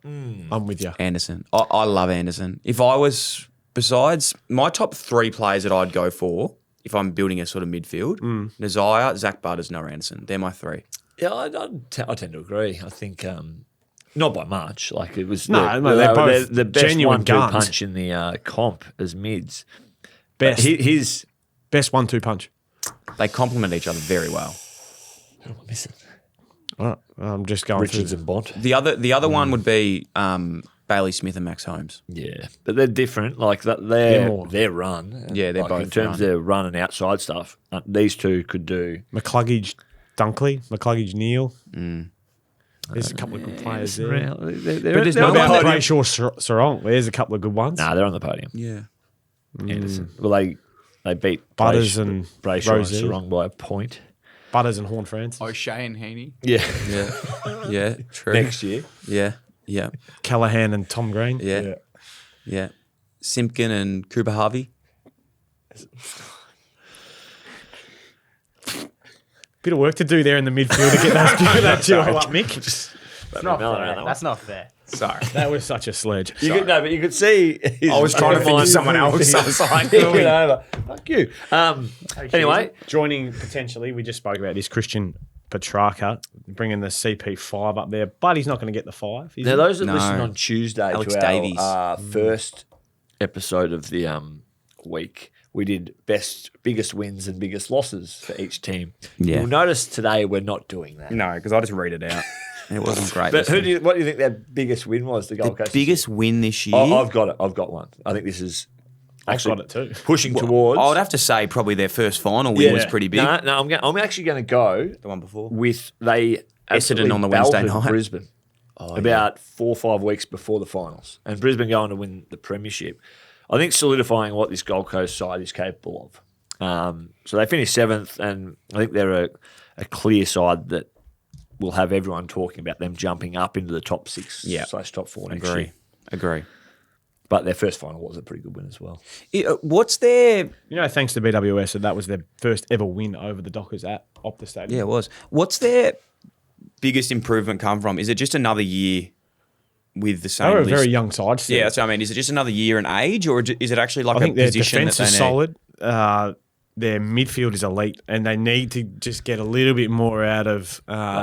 Speaker 2: I'm with you.
Speaker 1: Anderson. I love Anderson. If I was, besides my top 3 players that I'd go for, if I'm building a sort of midfield, Nazire, Zach Butters, Noah Anderson. They're my 3.
Speaker 3: Yeah, I tend to agree. I think not by much. Like it was
Speaker 2: they're both
Speaker 3: the best
Speaker 2: genuine
Speaker 3: 1-2
Speaker 2: guns.
Speaker 3: punch in the comp as mids.
Speaker 2: Best.
Speaker 3: His
Speaker 2: Best 1-2 punch.
Speaker 1: They complement each other very well.
Speaker 3: who am I missing?
Speaker 2: All right, I'm just going
Speaker 3: Richards
Speaker 2: through.
Speaker 3: and Bont.
Speaker 1: The other one would be Bailey Smith and Max Holmes.
Speaker 3: Yeah, but they're different. Like
Speaker 2: more.
Speaker 3: their run.
Speaker 1: Yeah, they're
Speaker 3: like
Speaker 1: both
Speaker 3: in terms
Speaker 1: run.
Speaker 3: of their run and outside stuff. These two could do.
Speaker 2: McCluggage Neal. There's a couple of good players there.
Speaker 3: They're
Speaker 1: But there's
Speaker 3: on
Speaker 1: no
Speaker 3: the
Speaker 1: one
Speaker 3: podium.
Speaker 2: Brayshaw Sarong. There's a couple of good ones.
Speaker 3: Nah, they're on the podium.
Speaker 1: Yeah.
Speaker 3: Anderson. Well, they beat
Speaker 2: Butters and
Speaker 3: Brayshaw and
Speaker 2: Rosie.
Speaker 3: Sarong by a point.
Speaker 2: Butters and Horn France.
Speaker 4: O'Shea and Heaney.
Speaker 3: Yeah,
Speaker 1: Yeah, true.
Speaker 3: next year.
Speaker 1: Yeah.
Speaker 2: Callahan and Tom Green.
Speaker 1: Yeah. Simpkin and Cooper Harvey.
Speaker 2: Bit of work to do there in the midfield to get that duo up, Mick.
Speaker 5: That's not fair. That's not fair.
Speaker 1: Sorry.
Speaker 2: That was such a sledge.
Speaker 3: But you could see.
Speaker 1: I was trying to think of someone else. I was like,
Speaker 3: Get over. Fuck you. Anyway,
Speaker 2: Joining potentially, we just spoke about this, Christian Petrarca, bringing the CP5 up there, but he's not going to get the 5. Is
Speaker 3: now
Speaker 2: he?
Speaker 3: those that
Speaker 1: No.
Speaker 3: listened on Tuesday
Speaker 1: Alex
Speaker 3: to
Speaker 1: Davies.
Speaker 3: our first episode of the week, we did biggest wins and biggest losses for each team.
Speaker 1: Yeah.
Speaker 3: You'll notice today we're not doing that.
Speaker 1: No, because I'll just read it out. It wasn't great.
Speaker 3: But
Speaker 1: this week.
Speaker 3: what do you think their biggest win was? The Gold
Speaker 1: The
Speaker 3: Coast.
Speaker 1: biggest win this year?
Speaker 3: I've got it. I've got one. I think this is
Speaker 2: I've got it too.
Speaker 3: pushing towards.
Speaker 1: I would have to say probably their first final win was pretty big.
Speaker 3: No, I'm actually going to go
Speaker 1: The one before.
Speaker 3: with they
Speaker 1: Essendon on the Wednesday
Speaker 3: belted
Speaker 1: night.
Speaker 3: Brisbane about 4 or 5 weeks before the finals, and Brisbane going to win the premiership. I think solidifying what this Gold Coast side is capable of. So they finished 7th, and I think they're a clear side that will have everyone talking about them jumping up into the top 6 / top 4 next year.
Speaker 1: Agree.
Speaker 3: But their first final was a pretty good win as well.
Speaker 1: What's their...
Speaker 2: You know, thanks to BWS, that was their first ever win over the Dockers at Optus Stadium.
Speaker 1: Yeah, it was. What's their biggest improvement come from? Is it just another year with the same
Speaker 2: They were a
Speaker 1: list?
Speaker 2: very young side still.
Speaker 1: Yeah, that's what I mean. Is it just another year in age, or is it actually like
Speaker 2: I think
Speaker 1: a
Speaker 2: their
Speaker 1: position
Speaker 2: defence
Speaker 1: that they
Speaker 2: is
Speaker 1: need?
Speaker 2: solid. Their midfield is elite, and they need to just get a little bit more out of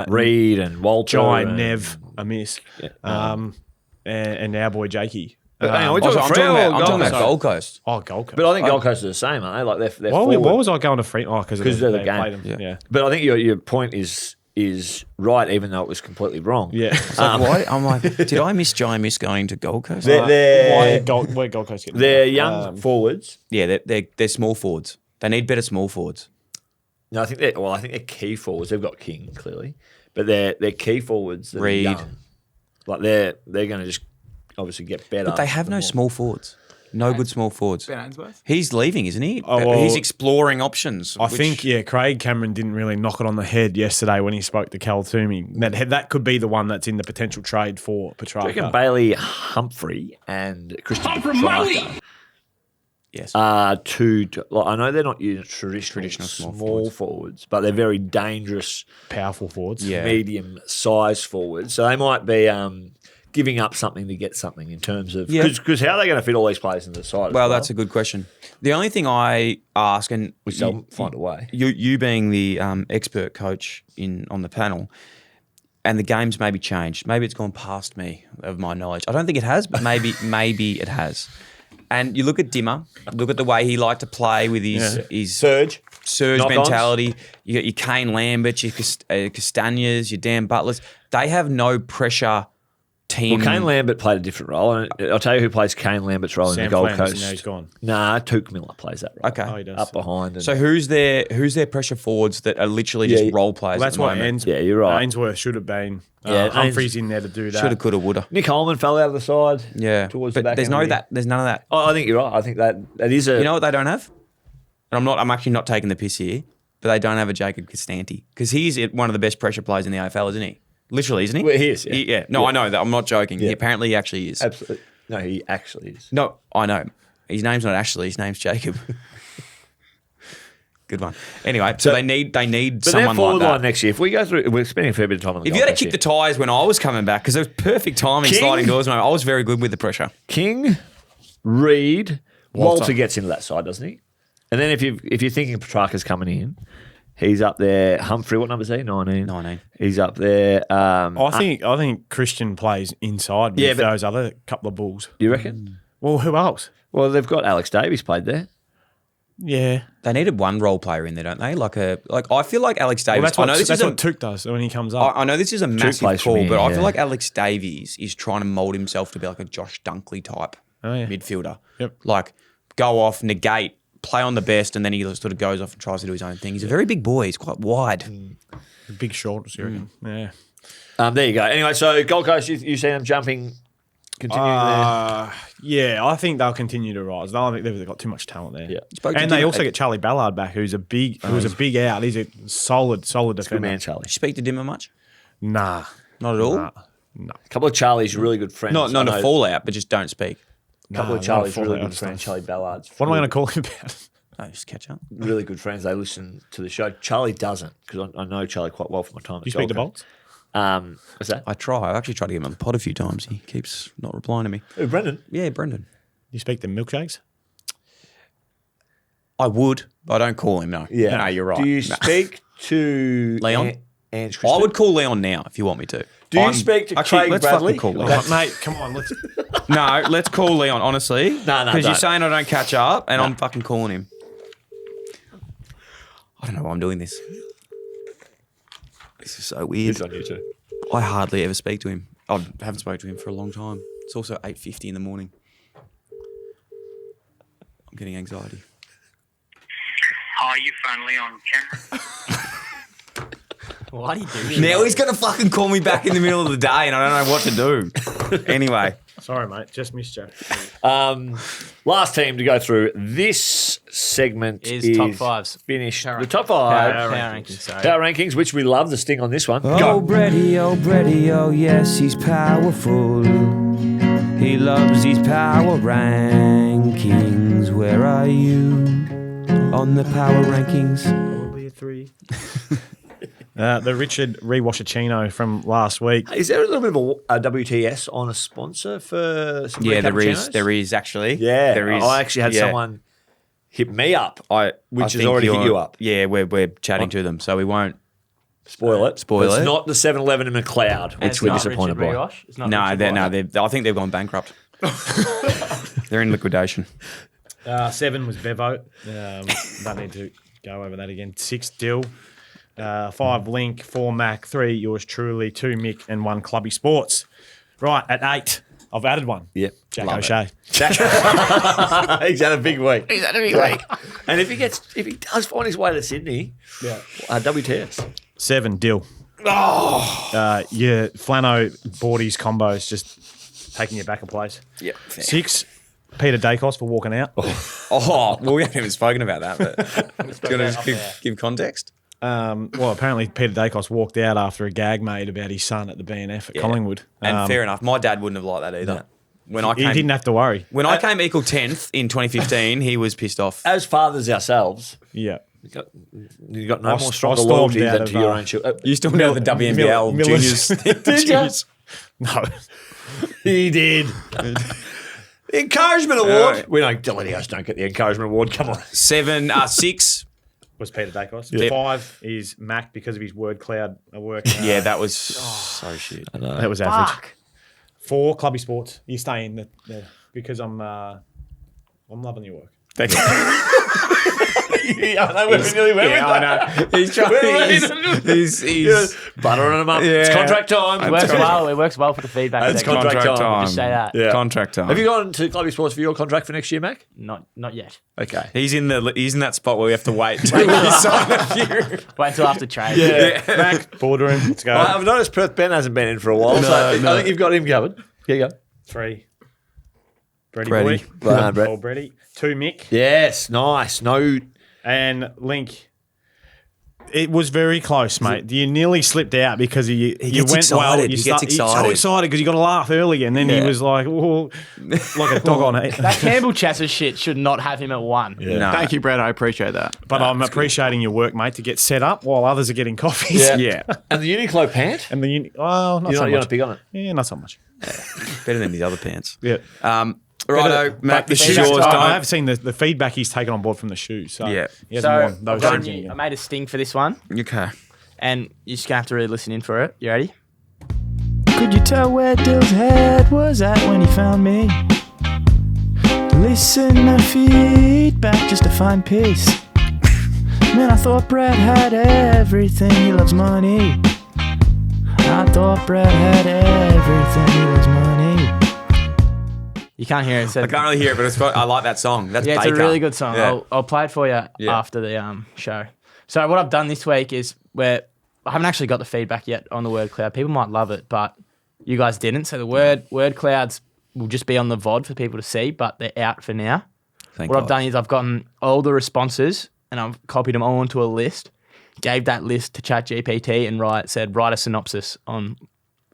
Speaker 3: Reed and Walter.
Speaker 2: Jai,
Speaker 3: and
Speaker 2: Nev, Amiss, and our boy Jakey.
Speaker 3: But hang on, we're
Speaker 1: I'm
Speaker 3: talking
Speaker 1: talking
Speaker 3: Freo or
Speaker 1: about
Speaker 3: Gold
Speaker 1: Gold
Speaker 3: Coast?
Speaker 1: Coast.
Speaker 2: Oh, Gold Coast.
Speaker 3: But I think Gold Coast are the same, aren't they? Like they're
Speaker 2: why
Speaker 3: forward.
Speaker 2: was I going to Free? Oh, because
Speaker 3: Because of the game.
Speaker 2: played them. Yeah.
Speaker 3: But I think your point is right, even though it was completely wrong.
Speaker 2: Yeah.
Speaker 1: Why? I'm like, did I miss going to Gold Coast?
Speaker 3: They're
Speaker 2: Where Gold Coast getting?
Speaker 3: they're young forwards.
Speaker 1: Yeah, they're small forwards. They need better small forwards.
Speaker 3: No, I think they're key forwards. They've got King clearly, but they're key forwards. That
Speaker 1: Reed.
Speaker 3: are young. Like they're going to just obviously get better.
Speaker 1: But they have no small forwards. No good small forwards.
Speaker 4: Ben Ainsworth?
Speaker 1: He's leaving, isn't he?
Speaker 2: Oh, well,
Speaker 1: He's exploring options.
Speaker 2: I think, Craig Cameron didn't really knock it on the head yesterday when he spoke to Cal Toomey. That could be the one that's in the potential trade for
Speaker 3: I reckon
Speaker 2: Petrarca.
Speaker 3: Bailey Humphrey and Christian Petrarca
Speaker 1: Yes.
Speaker 3: are two. Like, I know they're not traditional
Speaker 1: small
Speaker 3: forwards, but they're very dangerous,
Speaker 2: Powerful forwards.
Speaker 1: Yeah.
Speaker 3: medium size forwards. So they might be giving up something to get something in terms of because how are they going to fit all these players into the side?
Speaker 1: Well, that's a good question. The only thing I ask, and
Speaker 3: which they'll find a way.
Speaker 1: you being the expert coach on the panel, and the game's maybe changed. Maybe it's gone past me of my knowledge. I don't think it has, but maybe it has. And you look at Dimmer, look at the way he liked to play with his surge
Speaker 3: Knock-ons.
Speaker 1: mentality. You got your Kane Lamberts, your Castagnas, your Dan Butlers. They have no pressure team.
Speaker 3: Well, Kane Lambert played a different role. And I'll tell you who plays Kane Lambert's role in
Speaker 2: Sam
Speaker 3: the Gold
Speaker 2: Flanders,
Speaker 3: Coast.
Speaker 2: now he's gone.
Speaker 3: Nah, Touk Miller plays that role.
Speaker 1: Okay.
Speaker 2: Oh, he does.
Speaker 3: Up behind. And
Speaker 1: So who's their pressure forwards that are literally just role players?
Speaker 2: Well, that's
Speaker 1: at the
Speaker 2: what
Speaker 1: moment?
Speaker 3: Yeah, you're right.
Speaker 2: Ainsworth should have been.
Speaker 3: Yeah,
Speaker 2: Humphrey's in there to do that.
Speaker 1: Shoulda, coulda, woulda.
Speaker 3: Nick Holman fell out of the side.
Speaker 1: Yeah,
Speaker 3: towards
Speaker 1: but
Speaker 3: the back.
Speaker 1: there's
Speaker 3: end of the year.
Speaker 1: there's none of that.
Speaker 3: Oh, I think you're right. I think that is a.
Speaker 1: You know what they don't have? And I'm actually not taking the piss here, but they don't have a Jacob Castanti because he's one of the best pressure players in the AFL, isn't he? Literally, isn't he?
Speaker 3: Well, he is, yeah.
Speaker 1: No, I know that. I'm not joking.
Speaker 3: Yeah.
Speaker 1: Apparently, he actually is.
Speaker 3: Absolutely. No, he actually is.
Speaker 1: No, I know. His name's not Ashley. His name's Jacob. Good one. Anyway, so they need
Speaker 3: But
Speaker 1: someone
Speaker 3: their
Speaker 1: like
Speaker 3: forward
Speaker 1: that.
Speaker 3: line next year, if we go through, we're spending a fair bit of time on the
Speaker 1: If you
Speaker 3: Gold
Speaker 1: had to
Speaker 3: Coast
Speaker 1: kick the
Speaker 3: here.
Speaker 1: tyres when I was coming back, because it was perfect timing
Speaker 3: King?
Speaker 1: sliding doors, mate. I was very good with the pressure.
Speaker 3: King, Reed,
Speaker 1: Walter.
Speaker 3: Walter gets into that side, doesn't he? And then if you're thinking Petrarca's coming in, he's up there. Humphrey, what number is he? 19.
Speaker 1: 19.
Speaker 3: He's up there.
Speaker 2: I think Christian plays inside with
Speaker 3: but-
Speaker 2: those other couple of bulls.
Speaker 3: You reckon?
Speaker 2: Well, who else?
Speaker 3: Well, they've got Alex Davies played there.
Speaker 2: Yeah.
Speaker 1: They needed one role player in there, don't they? I feel like Alex
Speaker 2: Well,
Speaker 1: Davies.
Speaker 2: that's what,
Speaker 1: I know this
Speaker 2: that's
Speaker 1: is
Speaker 2: what Took does when he comes up.
Speaker 1: I know this is a massive
Speaker 3: plays for
Speaker 1: call,
Speaker 3: me,
Speaker 1: but I
Speaker 3: yeah.
Speaker 1: feel like Alex Davies is trying to mould himself to be like a Josh Dunkley type midfielder.
Speaker 2: Yep.
Speaker 1: Like go off, negate, play on the best, and then he sort of goes off and tries to do his own thing. He's a very big boy. He's quite wide.
Speaker 2: Big shoulders, you reckon? Yeah.
Speaker 3: There you go. Anyway, so Gold Coast, you see them jumping, continuing there.
Speaker 2: Yeah, I think they'll continue to rise. I think they've got too much talent there.
Speaker 3: Yeah.
Speaker 1: Spoke to
Speaker 2: And they
Speaker 1: Dimmer-
Speaker 2: also get Charlie Ballard back, who was a big out. He's a solid
Speaker 3: Good
Speaker 2: defender.
Speaker 3: man, Charlie.
Speaker 1: Did you speak to Dimmer much?
Speaker 2: Nah.
Speaker 1: Not at all.
Speaker 2: Nah.
Speaker 3: A couple of Charlie's really good friends.
Speaker 1: Not
Speaker 3: I
Speaker 1: a
Speaker 3: know
Speaker 1: fallout, but just don't speak.
Speaker 3: A couple of
Speaker 2: Nah,
Speaker 3: Charlie's
Speaker 2: not a
Speaker 3: really
Speaker 2: fallout
Speaker 3: good friends. Charlie Ballard's.
Speaker 2: What am I going to call him about?
Speaker 1: No, just catch up.
Speaker 3: Really good friends. They listen to the show. Charlie doesn't because I know Charlie quite well from my time.
Speaker 2: You speak to Bolts?
Speaker 3: What's that?
Speaker 1: I try. I've actually tried to get him on the pod a few times. He keeps not replying to me.
Speaker 3: Oh, Brendan.
Speaker 1: Yeah, Brendan.
Speaker 2: You speak to Milkshakes?
Speaker 1: I would, but I don't call him. No. No, you're right.
Speaker 3: Do you
Speaker 1: No.
Speaker 3: speak to
Speaker 1: Leon?
Speaker 3: Ange
Speaker 1: I
Speaker 3: Crispin?
Speaker 1: would call Leon now if you want me to.
Speaker 3: Do you speak to
Speaker 1: actually,
Speaker 3: Craig
Speaker 1: let's
Speaker 3: Bradley?
Speaker 1: fucking call Leon.
Speaker 2: Mate, come on, let's.
Speaker 1: No, let's call Leon, honestly.
Speaker 3: No,
Speaker 1: Because you're
Speaker 3: don't.
Speaker 1: saying I don't catch up, and I'm fucking calling him. I don't know why I'm doing this. This is so weird.
Speaker 3: It's on you too.
Speaker 1: I hardly ever speak to him. I haven't spoken to him for a long time. It's also 8:50 in the morning. I'm getting anxiety.
Speaker 7: Are you finally on camera?
Speaker 5: Why do you do this?
Speaker 1: Now he's going to fucking call me back in the middle of the day and I don't know what to do. Anyway.
Speaker 2: Sorry, mate. Just missed you.
Speaker 3: Last team to go through this segment
Speaker 5: Is top fives.
Speaker 3: Finished.
Speaker 5: Power-
Speaker 3: The top five.
Speaker 5: Power rankings, sorry.
Speaker 3: Power rankings, which we love the sting on this one.
Speaker 8: Oh,
Speaker 3: Go.
Speaker 8: Brady, oh, yes, he's powerful. He loves these power rankings. Where are you on the power rankings?
Speaker 2: Probably a 3. The Richard Rewashachino from last week.
Speaker 3: Is there a little bit of a WTS on a sponsor for some
Speaker 1: Yeah, there is.
Speaker 3: cappuccinos?
Speaker 1: There is actually.
Speaker 3: Yeah,
Speaker 1: there is.
Speaker 3: I actually had someone hit me up, which has
Speaker 1: think
Speaker 3: already hit
Speaker 1: you're-
Speaker 3: you up.
Speaker 1: Yeah, we're chatting to them, so we won't.
Speaker 3: Spoil it.
Speaker 1: Spoil
Speaker 3: But
Speaker 1: it.
Speaker 3: It's not the 7-Eleven in McLeod,
Speaker 5: And
Speaker 3: which
Speaker 5: it's
Speaker 3: we're
Speaker 5: not
Speaker 3: disappointed
Speaker 5: Richard
Speaker 3: by.
Speaker 5: Rioch? It's not
Speaker 1: No,
Speaker 5: Richard
Speaker 1: they're,
Speaker 5: Rioch?
Speaker 1: I think they've gone bankrupt. They're in liquidation.
Speaker 2: 7 was Bevo. Don't need to go over that again. 6 Dill. 5 Link. 4 Mac. 3 yours truly. 2 Mick and 1 Clubby Sports. Right, at 8, I've added one.
Speaker 3: Yep.
Speaker 2: Jack
Speaker 3: Love
Speaker 2: O'Shea.
Speaker 3: He's had a big week. He's had a big week. And if he does find his way to Sydney, WTS.
Speaker 2: 7 Dill. Oh. Yeah, Flano Bordy's combos just taking you back a place.
Speaker 1: Yep.
Speaker 2: 6 Peter Dacos for walking out.
Speaker 1: Oh, well, we haven't even spoken about that, but do you want to just give context?
Speaker 2: Well, apparently Peter Dacos walked out after a gag made about his son at the BNF at Collingwood.
Speaker 1: And fair enough. My dad wouldn't have liked that either.
Speaker 3: No.
Speaker 1: When I
Speaker 2: He
Speaker 1: came,
Speaker 2: didn't have to worry.
Speaker 1: when I came equal 10th in 2015, he was pissed off.
Speaker 3: As fathers ourselves,
Speaker 2: Yeah.
Speaker 3: you've got no
Speaker 2: I
Speaker 3: more stronger
Speaker 2: stormed
Speaker 3: loyalty
Speaker 2: out
Speaker 3: than
Speaker 2: of,
Speaker 3: to your own children.
Speaker 1: You still know the WNBL
Speaker 2: Miller's-
Speaker 1: juniors.
Speaker 3: Did you?
Speaker 2: No.
Speaker 3: He did. The encouragement award. We don't. Delineos don't get the encouragement award. Come on.
Speaker 1: 6.
Speaker 2: Was Peter Dacos.
Speaker 1: Yep.
Speaker 2: 5 is Mac because of his word cloud work.
Speaker 1: Yeah, that was so shit.
Speaker 2: That was average.
Speaker 5: Fuck.
Speaker 2: 4 Clubby Sports. You stay in because I'm loving your work.
Speaker 1: Thank you.
Speaker 3: I know we're nearly where
Speaker 1: Yeah, I know. He's trying. He's
Speaker 3: buttering them up.
Speaker 1: Yeah.
Speaker 3: It's contract time.
Speaker 5: It works well. It works well for the feedback.
Speaker 3: It's
Speaker 5: section.
Speaker 3: contract time.
Speaker 5: Just say that.
Speaker 3: Yeah.
Speaker 1: Contract time.
Speaker 3: Have you gone to Clubby Sports for your contract for next year, Mac?
Speaker 5: Not yet.
Speaker 3: Okay.
Speaker 1: He's in that spot where we have to wait till we sign a few.
Speaker 5: Wait until after trade.
Speaker 3: Yeah.
Speaker 2: Mac, boardroom. Let's go.
Speaker 3: I've noticed Perth Ben hasn't been in for a while, so I think you've got him covered. Here you go.
Speaker 2: 3. Brady
Speaker 1: Brady.
Speaker 2: boy.
Speaker 3: Well done, Brett.
Speaker 2: Old Brady. 2 Mick.
Speaker 3: Yes, nice. No.
Speaker 2: And Link. It was very close, mate. You nearly slipped out because you
Speaker 1: gets
Speaker 2: went
Speaker 1: excited.
Speaker 2: well.
Speaker 1: He gets
Speaker 2: He's so
Speaker 1: excited.
Speaker 2: excited because you got to laugh early, and then he was like, "Oh, like a dog on it."
Speaker 5: That Campbell Chassis shit should not have him at 1.
Speaker 3: Yeah.
Speaker 1: No.
Speaker 4: Thank you, Brett. I appreciate that.
Speaker 2: But I'm appreciating your work, mate, to get set up while others are getting coffees.
Speaker 1: Yeah.
Speaker 3: And the Uniqlo pant?
Speaker 2: And the well, not
Speaker 3: You're
Speaker 2: so
Speaker 3: not
Speaker 2: much.
Speaker 3: big on it?
Speaker 2: Yeah, not so much.
Speaker 1: Better than his other pants.
Speaker 2: Yeah.
Speaker 1: Righto, Matt, the shoes.
Speaker 2: Feedback- I
Speaker 1: don't-
Speaker 2: have seen the feedback he's taken on board from the shoes. So
Speaker 1: Yeah.
Speaker 2: he hasn't
Speaker 5: So
Speaker 2: worn those
Speaker 5: I've done
Speaker 2: shoes
Speaker 5: you-
Speaker 2: again.
Speaker 5: I made a sting for this one,
Speaker 1: Okay.
Speaker 5: and you're just going to have to really listen in for it. You ready? Could you tell where Dill's head was at when he found me? Listen to feedback just to find peace. Man, I thought Brett had everything. He loves money. I thought Brett had everything. He loves money. You can't hear it. So
Speaker 1: I can't really hear it, but I like that song. That's
Speaker 5: yeah, it's
Speaker 1: Baker.
Speaker 5: a really good song.
Speaker 1: Yeah.
Speaker 5: I'll play it for you
Speaker 1: Yeah.
Speaker 5: after the show. So what I've done this week is where I haven't actually got the feedback yet on the word cloud. People might love it, but you guys didn't. So the word clouds will just be on the VOD for people to see, but they're out for now.
Speaker 1: Thank
Speaker 5: What
Speaker 1: God.
Speaker 5: I've done is I've gotten all the responses and I've copied them all onto a list, gave that list to ChatGPT and said write a synopsis on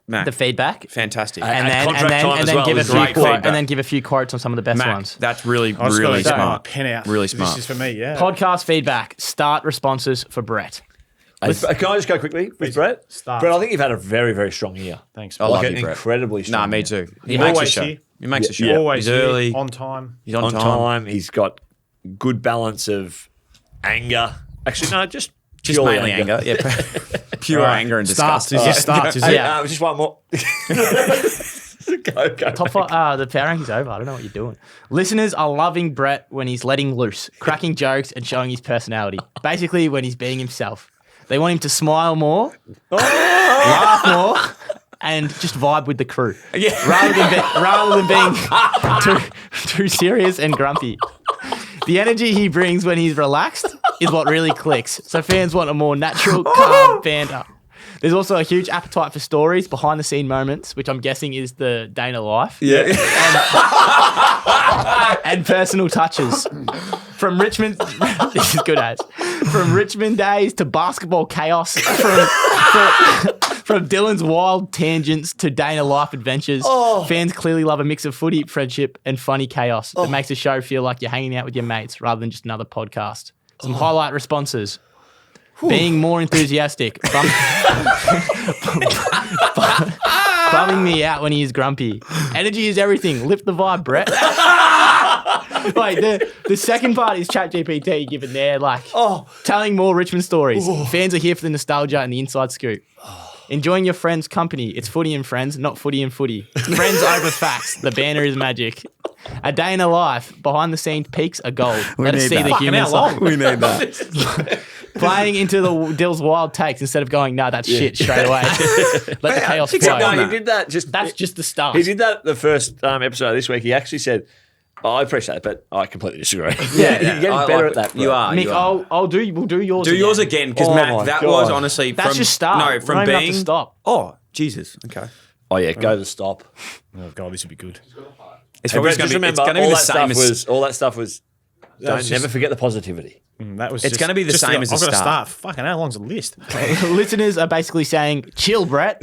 Speaker 1: Matt,
Speaker 5: the feedback.
Speaker 1: fantastic.
Speaker 5: And
Speaker 3: At
Speaker 5: then,
Speaker 3: contract time as well
Speaker 5: give a
Speaker 3: is
Speaker 5: few
Speaker 3: great
Speaker 5: quote,
Speaker 1: feedback.
Speaker 5: and then give a few quotes on some of the best
Speaker 1: Mac,
Speaker 5: ones.
Speaker 1: that's really,
Speaker 2: I just
Speaker 1: really
Speaker 2: got my
Speaker 1: smart.
Speaker 2: pen out.
Speaker 1: Really smart.
Speaker 2: This is for me, yeah.
Speaker 5: Podcast feedback. Start responses for Brett.
Speaker 3: Can I just go quickly with Brett?
Speaker 2: Start.
Speaker 3: Brett, I think you've had a very, very strong year.
Speaker 2: Thanks.
Speaker 1: I
Speaker 2: man.
Speaker 1: love
Speaker 3: Like
Speaker 1: you,
Speaker 3: an
Speaker 1: Brett.
Speaker 3: incredibly strong
Speaker 1: Nah, me
Speaker 3: year.
Speaker 1: too. He
Speaker 2: He's
Speaker 1: makes the
Speaker 2: always
Speaker 1: show.
Speaker 2: here.
Speaker 1: He makes the show.
Speaker 3: Yeah.
Speaker 2: Always
Speaker 1: He's
Speaker 2: here,
Speaker 1: early.
Speaker 2: on time.
Speaker 1: He's on
Speaker 3: On
Speaker 1: time.
Speaker 3: time. He's got good balance of anger. Actually, no, just
Speaker 1: Just
Speaker 3: purely
Speaker 1: mainly anger. Yeah. Pure
Speaker 2: Right.
Speaker 1: anger and
Speaker 2: Starts.
Speaker 1: disgust.
Speaker 2: Is it starts? Is
Speaker 3: Hey,
Speaker 2: it?
Speaker 5: Yeah.
Speaker 3: just one more. go.
Speaker 5: Top five, the power ranking's over. I don't know what you're doing. Listeners are loving Brett when he's letting loose, cracking jokes and showing his personality. Basically, when he's being himself. They want him to smile more, laugh more, and just vibe with the crew.
Speaker 1: Yeah.
Speaker 5: Rather than being too serious and grumpy. The energy he brings when he's relaxed is what really clicks. So fans want a more natural, calm banter. There's also a huge appetite for stories, behind the scene moments, which I'm guessing is the Dana life.
Speaker 3: Yeah.
Speaker 5: And personal touches. From Richmond, this is good as. From Richmond days to basketball chaos, from Dylan's wild tangents to Dana life adventures, fans clearly love a mix of footy, friendship, and funny chaos that makes the show feel like you're hanging out with your mates rather than just another podcast. Some highlight responses. Being more enthusiastic. Bumming me out when he is grumpy. Energy is everything. Lift the vibe, Brett. Wait, the second part is ChatGPT given there, telling more Richmond stories. Fans are here for the nostalgia and the inside scoop. Enjoying your friends' company. It's footy and friends, not footy and footy. Friends over facts. The banner is magic. A day in a life. Behind the scenes peaks are gold. Let us see the human side.
Speaker 3: We need that.
Speaker 5: Playing into the Dill's wild takes instead of going, nah, that's shit straight away. Let the chaos flow.
Speaker 3: No, he did that.
Speaker 5: That's just the start.
Speaker 3: He did that the first episode of this week. He actually said, I appreciate it, but I completely disagree.
Speaker 1: Yeah,
Speaker 3: You're getting better at that.
Speaker 1: You are.
Speaker 5: Mick,
Speaker 1: you are.
Speaker 5: we'll do yours.
Speaker 1: Do yours again, because Matt, that was honestly
Speaker 5: That's
Speaker 1: from
Speaker 5: just start.
Speaker 1: No, from
Speaker 5: Don't even have
Speaker 1: being
Speaker 5: to stop.
Speaker 1: Oh, Jesus. Okay.
Speaker 3: Oh yeah, go to stop.
Speaker 2: Oh god, this would be good.
Speaker 1: It's
Speaker 3: Hey,
Speaker 1: probably
Speaker 3: Brett,
Speaker 1: going
Speaker 3: just
Speaker 1: to be,
Speaker 3: remember,
Speaker 1: it's gonna be the same as
Speaker 3: all that stuff was. Never forget the positivity.
Speaker 2: That was.
Speaker 1: It's gonna be the same as the
Speaker 2: I've got to
Speaker 1: start.
Speaker 2: start. Fucking how long's the list?
Speaker 5: Listeners are basically saying, chill, Brett.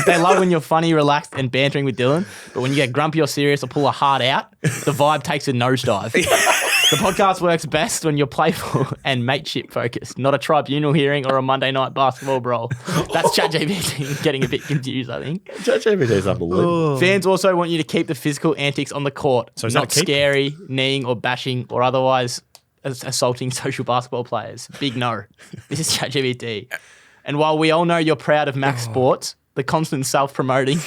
Speaker 5: They love when you're funny, relaxed, and bantering with Dylan. But when you get grumpy or serious or pull a heart out, the vibe takes a nosedive. The podcast works best when you're playful and mateship focused, not a tribunal hearing or a Monday night basketball brawl. That's ChatGPT getting a bit confused, I think.
Speaker 3: ChatGPT is unbelievable.
Speaker 5: Fans also want you to keep the physical antics on the court,
Speaker 2: So is that
Speaker 5: not
Speaker 2: a keep?
Speaker 5: scary, kneeing or bashing or otherwise assaulting social basketball players. Big no. This is ChatGPT. And while we all know you're proud of Max Sports, the constant self-promoting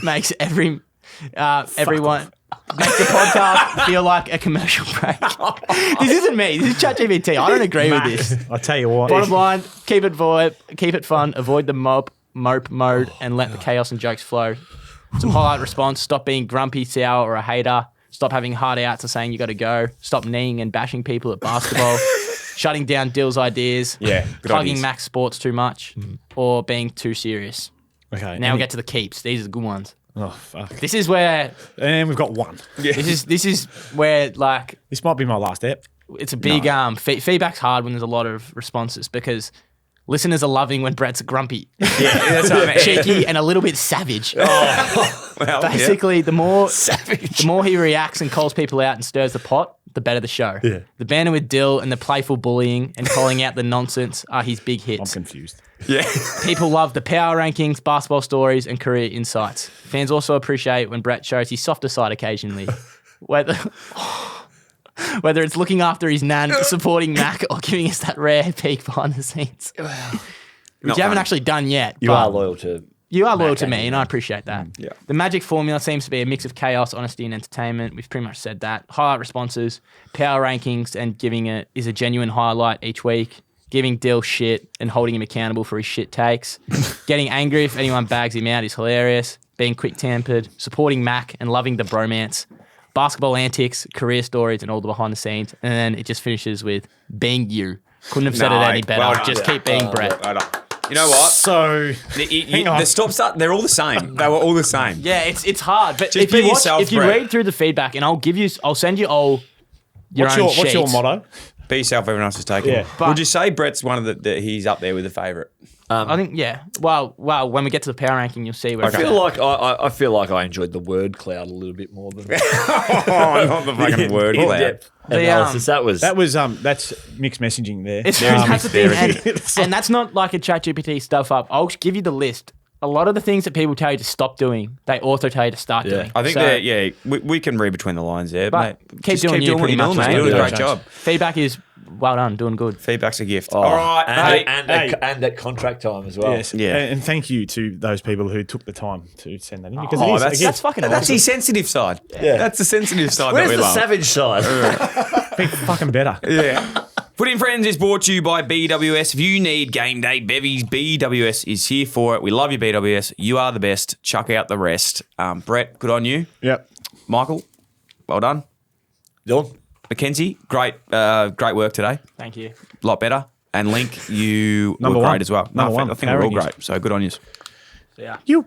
Speaker 5: makes everyone makes the podcast feel like a commercial break. This isn't me. This is ChatGPT. I don't agree with this.
Speaker 2: I tell you what.
Speaker 5: Bottom line, keep it fun, avoid the mope mode, and let the chaos and jokes flow. Some highlight response: stop being grumpy, sour, or a hater. Stop having hard outs or saying you got to go. Stop kneeing and bashing people at basketball. Shutting down Dill's ideas.
Speaker 2: Yeah, good
Speaker 5: Plugging
Speaker 2: ideas.
Speaker 5: Max Sports too much, or being too serious.
Speaker 2: Okay.
Speaker 5: Now we get to the keeps. These are the good ones.
Speaker 2: Oh fuck.
Speaker 5: This is where
Speaker 2: And we've got one.
Speaker 5: this is where like
Speaker 2: This might be my last ep.
Speaker 5: it's a big feedback's hard when there's a lot of responses because listeners are loving when Brett's grumpy,
Speaker 1: that's what I mean.
Speaker 5: cheeky, and a little bit savage.
Speaker 1: Well,
Speaker 5: Basically, the more he reacts and calls people out and stirs the pot, the better the show.
Speaker 2: Yeah.
Speaker 5: The banter with Dill and the playful bullying and calling out the nonsense are his big
Speaker 2: I'm
Speaker 5: hits.
Speaker 2: confused.
Speaker 1: Yeah.
Speaker 5: People love the power rankings, basketball stories, and career insights. Fans also appreciate when Brett shows his softer side occasionally. Whether it's looking after his nan, supporting Mac, or giving us that rare peek behind the scenes. Which you haven't
Speaker 1: funny.
Speaker 5: actually done yet.
Speaker 3: You
Speaker 5: but
Speaker 3: are loyal to.
Speaker 5: You are loyal to me, and I appreciate that.
Speaker 1: Yeah.
Speaker 5: The magic formula seems to be a mix of chaos, honesty, and entertainment. We've pretty much said that. Highlight responses, power rankings, and giving it is a genuine highlight each week. Giving Dill shit and holding him accountable for his shit takes. Getting angry if anyone bags him out is hilarious. Being quick-tempered, supporting Mac, and loving the bromance. Basketball antics, career stories, and all the behind the scenes. And then it just finishes with being you. Couldn't have said it any better.
Speaker 1: well done.
Speaker 5: Just keep being Brett.
Speaker 1: Well done. You know what?
Speaker 2: So hang on.
Speaker 1: The stop-start, they're all the same. They were all the same.
Speaker 5: Yeah, it's hard. But
Speaker 1: Just
Speaker 5: if
Speaker 1: be
Speaker 5: you
Speaker 1: yourself,
Speaker 5: if you
Speaker 1: Brett.
Speaker 5: read through the feedback, and I'll send you all your
Speaker 2: what's
Speaker 5: own
Speaker 2: your
Speaker 5: sheets.
Speaker 2: motto?
Speaker 1: Be yourself, everyone else is taken.
Speaker 2: Yeah.
Speaker 5: But-
Speaker 1: Would you say Brett's one of the he's up there with the favourite?
Speaker 5: I think Well, when we get to the power ranking, you'll see where.
Speaker 3: I feel like I enjoyed the word cloud a little bit more than
Speaker 1: Oh, not the fucking word cloud.
Speaker 3: in-depth
Speaker 5: The,
Speaker 3: analysis. That was
Speaker 2: That's mixed messaging there.
Speaker 5: It's
Speaker 1: Yeah,
Speaker 5: that's the thing,
Speaker 1: mixed
Speaker 5: and that's not like a ChatGPT stuff up. I'll give you the list. A lot of the things that people tell you to stop doing, they also tell you to start doing.
Speaker 1: I think
Speaker 5: So-
Speaker 1: we can read between the lines there.
Speaker 5: But
Speaker 1: mate.
Speaker 5: keep
Speaker 1: Just
Speaker 5: doing you
Speaker 1: what
Speaker 5: pretty
Speaker 1: you're doing,
Speaker 5: much,
Speaker 1: mate.
Speaker 5: mate.
Speaker 1: You're doing a
Speaker 2: Yeah.
Speaker 1: great job.
Speaker 5: Feedback is well done, doing good.
Speaker 1: Feedback's a gift.
Speaker 3: Oh,
Speaker 1: All right.
Speaker 3: and at contract time as well.
Speaker 2: Yes.
Speaker 1: Yeah.
Speaker 2: And thank you to those people who took the time to send that in because
Speaker 1: Oh,
Speaker 2: it is
Speaker 1: that's-
Speaker 2: again,
Speaker 5: That's fucking
Speaker 1: That's
Speaker 5: awesome.
Speaker 1: the sensitive side.
Speaker 3: Yeah.
Speaker 1: That's the sensitive side
Speaker 3: Where's
Speaker 1: that we
Speaker 3: the
Speaker 1: love.
Speaker 3: savage side?
Speaker 2: be fucking better.
Speaker 1: Yeah. Footy Friends is brought to you by BWS. If you need game day bevies, BWS is here for it. We love you, BWS. You are the best. Chuck out the rest. Brett, good on you.
Speaker 2: Yep.
Speaker 1: Michael, well done.
Speaker 3: Dylan?
Speaker 1: Mackenzie, great work today.
Speaker 5: Thank you.
Speaker 1: A lot better. And Link, you
Speaker 2: Number
Speaker 1: were
Speaker 2: one.
Speaker 1: great as well.
Speaker 2: Number one.
Speaker 1: I think we're all
Speaker 2: Carrying
Speaker 1: great. So good on you.
Speaker 5: So, yeah.
Speaker 2: You.